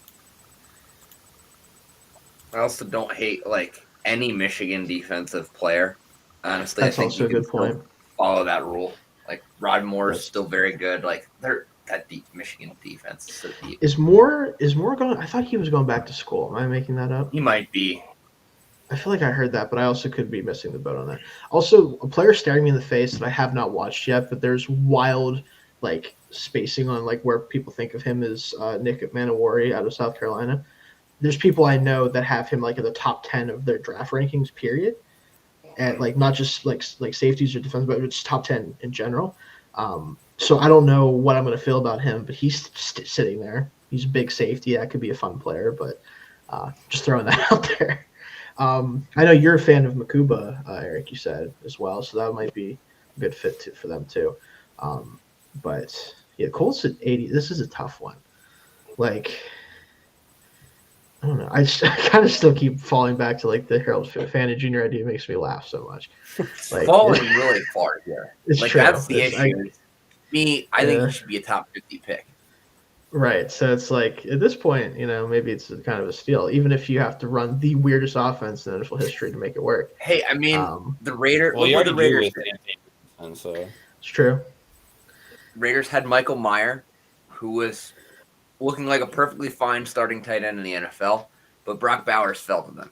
I also don't hate like any Michigan defensive player. Honestly, That's I think also you a can good point. follow that rule. Like Rod Moore's That's- still very good. Like they're that deep Michigan defense is so deep. Is Moore going? I thought he was going back to school. Am I making that up? He might be. I feel like I heard that, but I also could be missing the boat on that. Also, a player staring me in the face that I have not watched yet, but there's wild like spacing on like where people think of him as Nick Manowari out of South Carolina. There's people I know that have him like in the top 10 of their draft rankings, period. And like not just like safeties or defense, but just top 10 in general. So I don't know what I'm going to feel about him, but he's sitting there. He's a big safety. That could be a fun player, but just throwing that out there. I know you're a fan of Makuba, Erik, you said as well, so that might be a good fit for them too. But yeah, Colts at 80. This is a tough one. Like, I don't know. I kind of still keep falling back to like the Harold Fannin Jr. idea. Makes me laugh so much. Like, Falling really far here. It's Like true. that's the issue. I think Yeah. he should be a top 50 pick. Right. So it's like at this point, maybe it's kind of a steal, even if you have to run the weirdest offense in NFL history to make it work. Hey, I mean the Raiders. Well, you Look already what the Raiders do with did. Anthony, and so It's true. Raiders had Michael Mayer, who was looking like a perfectly fine starting tight end in the NFL, but Brock Bowers fell to them.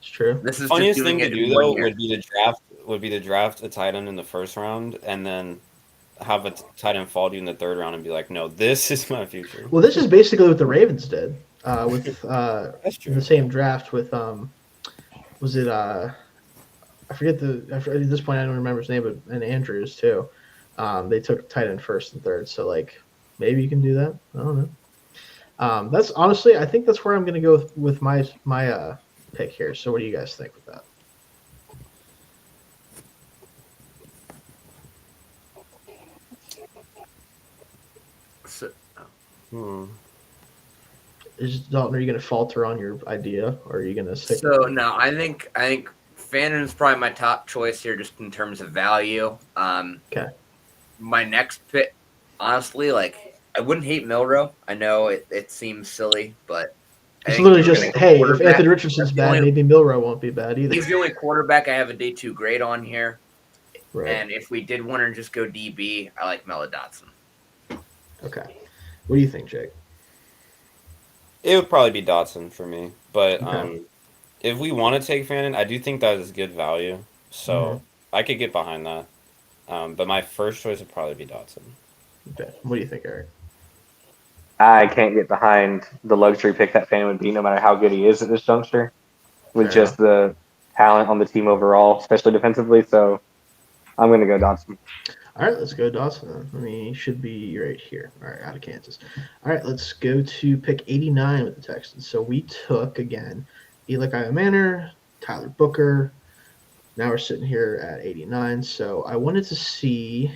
It's true. This is funniest just doing thing to it in do 1 though year. would be to draft a tight end in the first round and then have a tight end fall to you in the third round and be like, no, this is my future. Well, this is basically what the Ravens did with That's true. in the same draft with was it I forget at this point I don't remember his name, but and Andrews too. They took tight end first and third, so like maybe you can do that. I don't know. That's honestly, I think that's where I'm going to go with my pick here. So what do you guys think with that? So, Dalton, are you going to falter on your idea, or are you going to stick? so no, I think Fannin is probably my top choice here, just in terms of value. Okay. My next pick, honestly, like I wouldn't hate Milrow. I know it seems silly, but I It's think literally you're just, gonna go hey, if quarterback. Anthony Richardson's That's the bad, only- maybe Milrow won't be bad either. He's the only quarterback I have a day 2 grade on here. Right. And if we did want to just go DB, I like Melo Dotson. Okay. What do you think, Jake? It would probably be Dotson for me, but Okay. if we want to take Fannin, I do think that is good value, so I could get behind that. But my first choice would probably be Dotson. Okay. What do you think, Erik? I can't get behind the luxury pick that Fannin would be, no matter how good he is at this juncture, with Fair just the talent on the team overall, especially defensively. So I'm going to go Dotson. All right, let's go Dawson then. He should be right here. All right, out of Kansas. All right, let's go to pick 89 with the Texans. So we took, again, Eli Manor, Tyler Booker, Now we're sitting here at 89. So I wanted to see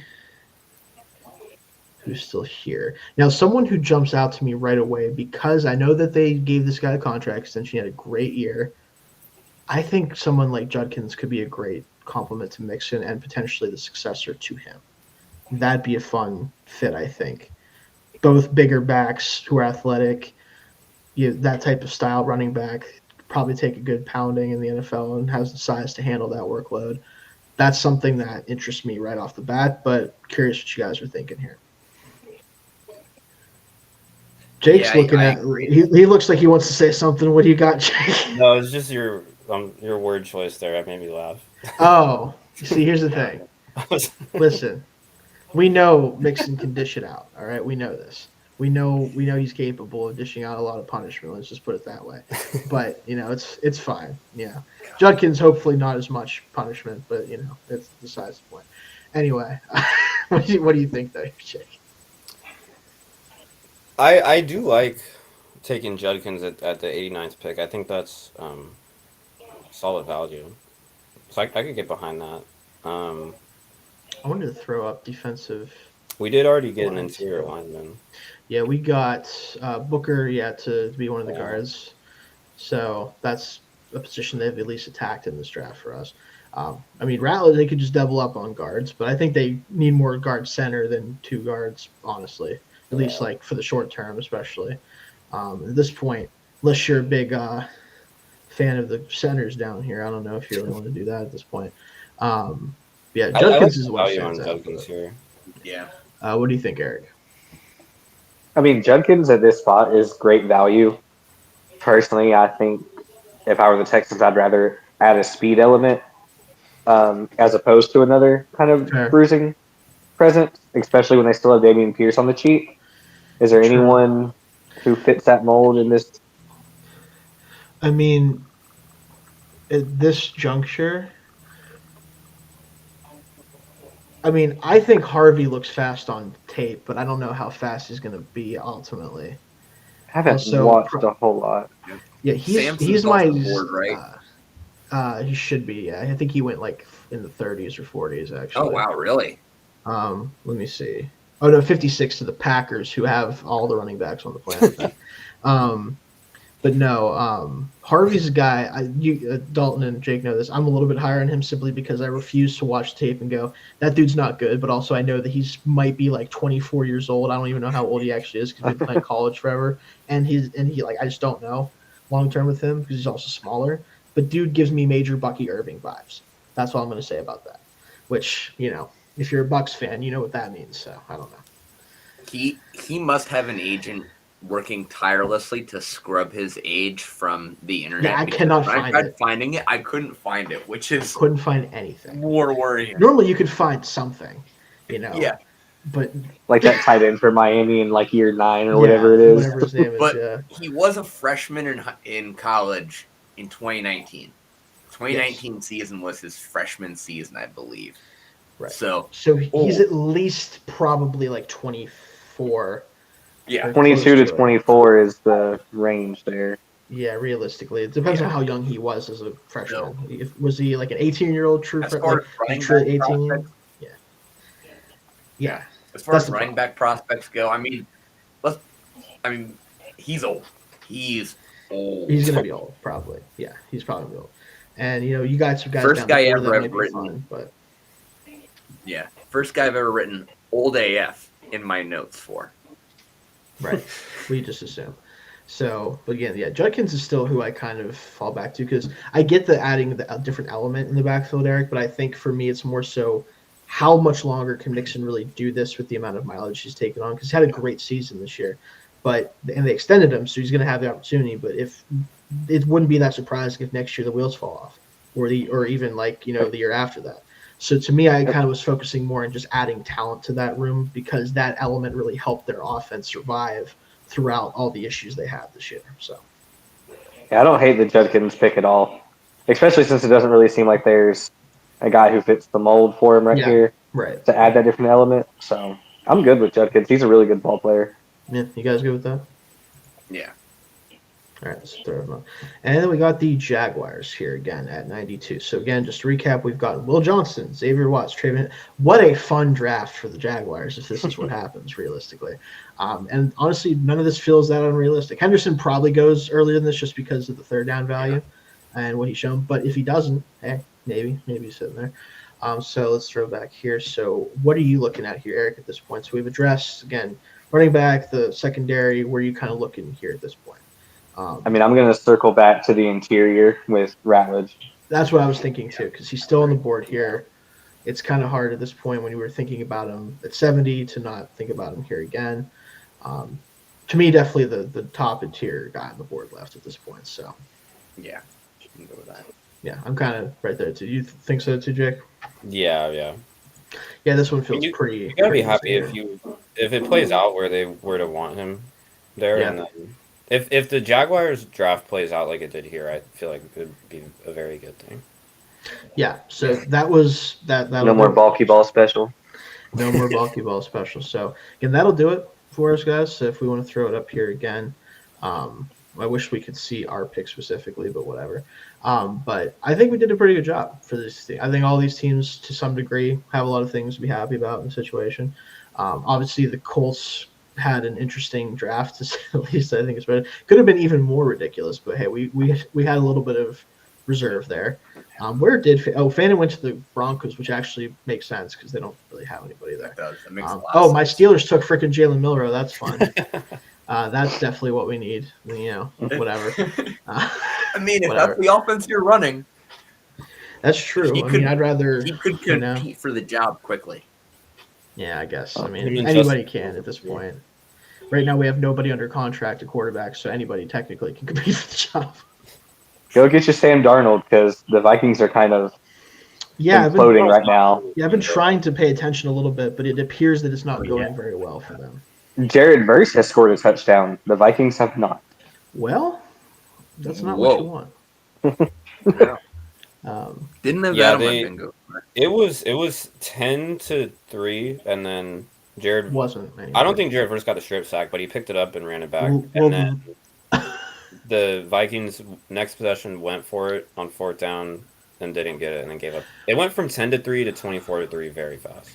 who's still here. Now, someone who jumps out to me right away, because I know that they gave this guy a contract extension. He had a great year. I think someone like Judkins could be a great complement to Mixon and potentially the successor to him. That'd be a fun fit, I think. Both bigger backs who are athletic, that type of style running back, probably take a good pounding in the NFL and has the size to handle that workload. That's something that interests me right off the bat, but curious what you guys are thinking here. Jake's looking I at. agree. He looks like he wants to say something. What do you got, Jake? No, it's just your word choice there. It made me laugh. Oh, see, here's the thing. Listen, we know Mixon can dish it out. All right, we know this. We know he's capable of dishing out a lot of punishment. Let's just put it that way. But it's fine. Yeah, Judkins hopefully not as much punishment, but it's besides the point. Anyway, what do you think though, Jake? I do like taking Judkins at the 89th pick. I think that's solid value. So I could get behind that. I wanted to throw up defensive. We did already get an lines. interior lineman. Yeah, we got Booker, to be one of the guards. So that's a position they've at least attacked in this draft for us. I mean, Rattler, they could just double up on guards, but I think they need more guard center than two guards, honestly. At least like for the short term, especially. At this point, unless you're a big fan of the centers down here, I don't know if you really want to do that at this point. Yeah, I Judkins like is the what value on stands out. Judkins here. Yeah. What do you think, Erik? I mean, Judkins at this spot is great value. Personally, I think if I were the Texans, I'd rather add a speed element as opposed to another kind of Fair. bruising presence, especially when they still have Dameon Pierce on the cheap. Is there True. anyone who fits that mold in this? I mean, at this juncture, I think Harvey looks fast on tape, but I don't know how fast he's going to be ultimately. I haven't Also, watched a whole lot. Yeah, he's Samson's my off the board, right? He should be. Yeah, I think he went like in the 30s or 40s actually. Oh wow, really? Let me see. Oh no, 56 to the Packers, who have all the running backs on the planet. But no, Harvey's a guy. Dalton and Jake know this. I'm a little bit higher on him simply because I refuse to watch tape and go, that dude's not good. But also I know that he's might be like 24 years old. I don't even know how old he actually is because we've been playing college forever. And he I just don't know long term with him because he's also smaller. But dude gives me major Bucky Irving vibes. That's all I'm going to say about that. Which if you're a Bucks fan, you know what that means. So I don't know. He must have an agent working tirelessly to scrub his age from the internet. Yeah, I cannot when find I tried it. finding it, I couldn't find it, which is Couldn't find anything. more worrying. Normally you could find something, Yeah. But Like that tight end for Miami in like year 9 or whatever it is. Whatever his name is, But yeah. he was a freshman in college in 2019. 2019 season was his freshman season, I believe. Right. So he's at least probably like 24. yeah, 22 to 24 is the range there. Yeah, realistically, it depends on how young he was as a freshman. Was he like an 18-year-old true as freshman? far as running back prospects, Yeah. as far as running back prospects go, he's old. He's old. He's gonna be old, probably. Yeah, he's probably old. And you got some guys. First down guy before ever that I've might be written. fun, but Yeah, first guy I've ever written old AF in my notes for. right. We just assume. So, but again, yeah, Judkins is still who I kind of fall back to because I get the adding the different element in the backfield, Erik, but I think for me it's more so how much longer can Mixon really do this with the amount of mileage he's taken on? Because he had a great season this year, and they extended him, so he's going to have the opportunity. But if it wouldn't be that surprising if next year the wheels fall off, or even like the year after that. So to me, I kind of was focusing more on just adding talent to that room because that element really helped their offense survive throughout all the issues they had this year. So Yeah, I don't hate the Judkins pick at all, especially since it doesn't really seem like there's a guy who fits the mold for him here right to add that different element. So I'm good with Judkins. He's a really good ball player. Yeah, you guys good with that? Yeah. All right, let's throw them up. And then we got the Jaguars here again at 92. So again, just to recap, we've got Will Johnson, Xavier Watts, Traven. What a fun draft for the Jaguars if this is what happens realistically. And honestly, none of this feels that unrealistic. Henderson probably goes earlier than this just because of the third down value and what he's shown. But if he doesn't, hey, maybe he's sitting there. So let's throw back here. So what are you looking at here, Eric, at this point? So we've addressed, again, running back, the secondary. Where are you kind of looking here at this point? I'm going to circle back to the interior with Ratledge. That's what I was thinking too, because he's still on the board here. It's kind of hard at this point when you were thinking about him at 70 to not think about him here again. To me, definitely the top interior guy on the board left at this point. So, yeah, you can go with that. Yeah, I'm kind of right there too. You think so too, Jake? Yeah. Yeah, this one feels pretty. You gotta be happy easy. if it plays out where they were to want him there, Yeah. and then if the Jaguars draft plays out like it did here, I feel like it would be a very good thing. Yeah, so that was that. No more bulky ball special. No more bulky ball special. So again, that'll do it for us, guys. So if we want to throw it up here again, I wish we could see our pick specifically, but whatever. But I think we did a pretty good job for this thing. I think all these teams, to some degree, have a lot of things to be happy about in the situation. Obviously, the Colts had an interesting draft, to say the least. I think it's better. Could have been even more ridiculous, but hey, we had a little bit of reserve there. Where did Fannin went to the Broncos, which actually makes sense because they don't really have anybody there. That does. That makes a lot of my sense. Steelers took freaking Jalen Milroe. That's fun. That's definitely what we need. Whatever. I mean, if Whatever. that's the offense you're running, That's true. I'd rather. he could compete for the job quickly. Yeah, I guess. him and Anybody Justin- can at this point. Right now, we have nobody under contract at quarterback, so anybody technically can compete for the job. Go get you Sam Darnold because the Vikings are kind of Yeah, imploding right now. I've been trying to pay attention a little bit, but it appears that it's not going very well for them. Jared Verse has scored a touchdown. The Vikings have not. Well, that's not Whoa. what you want. Didn't have Yeah, that on my they- bingo. It was 10-3, and then Jared. Wasn't. I don't think Jared first got the strip sack, but he picked it up and ran it back. Well, And then the Vikings next possession went for it on fourth down and didn't get it, and then gave up. It went from 10-3 to 24-3 very fast.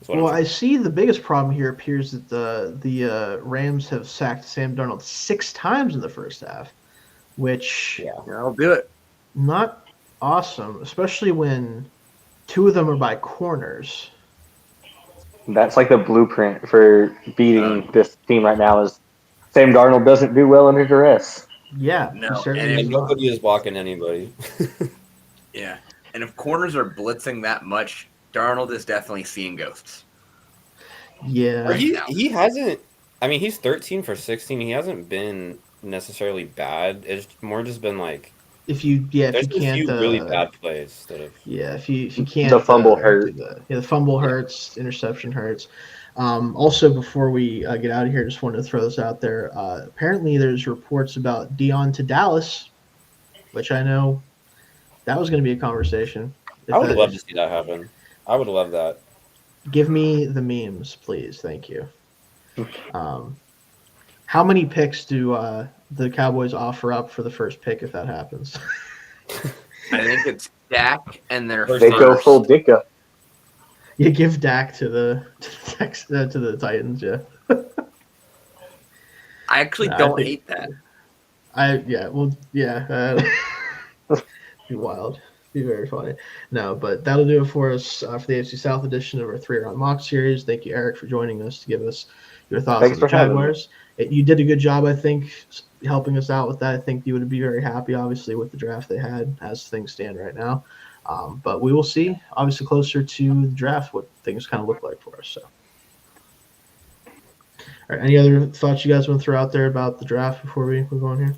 That's what Well, I'm I see the biggest problem here appears that the Rams have sacked Sam Darnold 6 times in the first half, which Yeah. I'll do it. not awesome, especially when 2 of them are by corners. That's like the blueprint for beating this team right now is Sam Darnold doesn't do well under duress. Yeah, No, he certainly and does And not. nobody is blocking anybody. Yeah. And if corners are blitzing that much, Darnold is definitely seeing ghosts. Yeah, He hasn't. I mean, he's 13 for 16. He hasn't been necessarily bad. It's more just been like if you there's you a can't few really bad plays that have. Yeah, if you can't The fumble do hurt. that. Yeah, the fumble hurts, interception hurts. Also, before we get out of here, just wanted to throw this out there. Apparently, there's reports about Dion to Dallas, which I know that was going to be a conversation. If I would that- love to see that happen. I would love that. Give me the memes, please. Thank you. How many picks do the Cowboys offer up for the first pick if that happens? I think it's Dak and their First They first. go full Dicka. You give Dak to the Titans, yeah. I actually No, I don't think- hate that. Be wild. Be very funny. No, but that'll do it for us for the AFC South edition of our 3-round mock series. Thank you, Eric, for joining us to give us your thoughts Thanks on the for having me. Jaguars. You did a good job, I think, helping us out with that. I think you would be very happy, obviously, with the draft they had as things stand right now. But we will see, obviously, closer to the draft, what things kind of look like for us. So, all right, any other thoughts you guys want to throw out there about the draft before we move on here?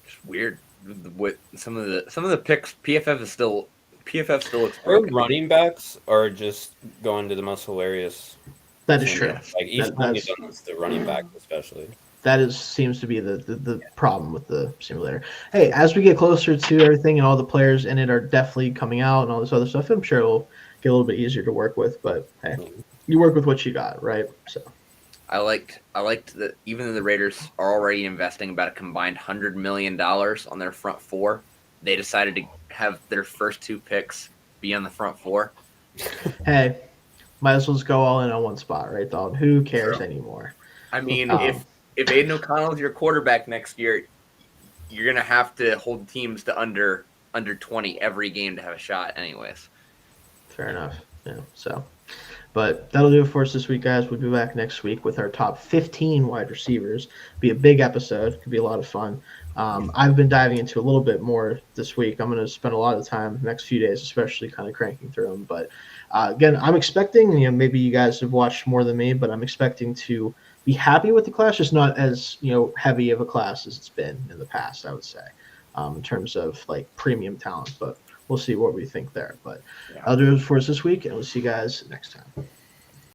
It's weird. With some of the picks, PFF still looks Our broken. running backs are just going to the most hilarious. That is team. true. Like each That- time we've that's- done this, the running back especially. That seems to be the problem with the simulator. Hey, as we get closer to everything and all the players in it are definitely coming out and all this other stuff, I'm sure it'll get a little bit easier to work with. But hey, you work with what you got, right? So I liked that even though the Raiders are already investing about a combined $100 million on their front four, they decided to have their first 2 picks be on the front four. Hey, might as well just go all in on one spot, right, Dalton? Who cares True. anymore? I mean, Um, if Aiden O'Connell is your quarterback next year, you're gonna have to hold teams to under 20 every game to have a shot, anyways. Fair enough. Yeah. So, but that'll do it for us this week, guys. We'll be back next week with our top 15 wide receivers. Be a big episode. Could be a lot of fun. I've been diving into a little bit more this week. I'm going to spend a lot of time the next few days, especially kind of cranking through them. But again, I'm expecting, maybe you guys have watched more than me, but I'm expecting to be happy with the class, just not as, heavy of a class as it's been in the past, I would say, in terms of like premium talent. But we'll see what we think there. But Yeah. I'll do it for us this week, and we'll see you guys next time.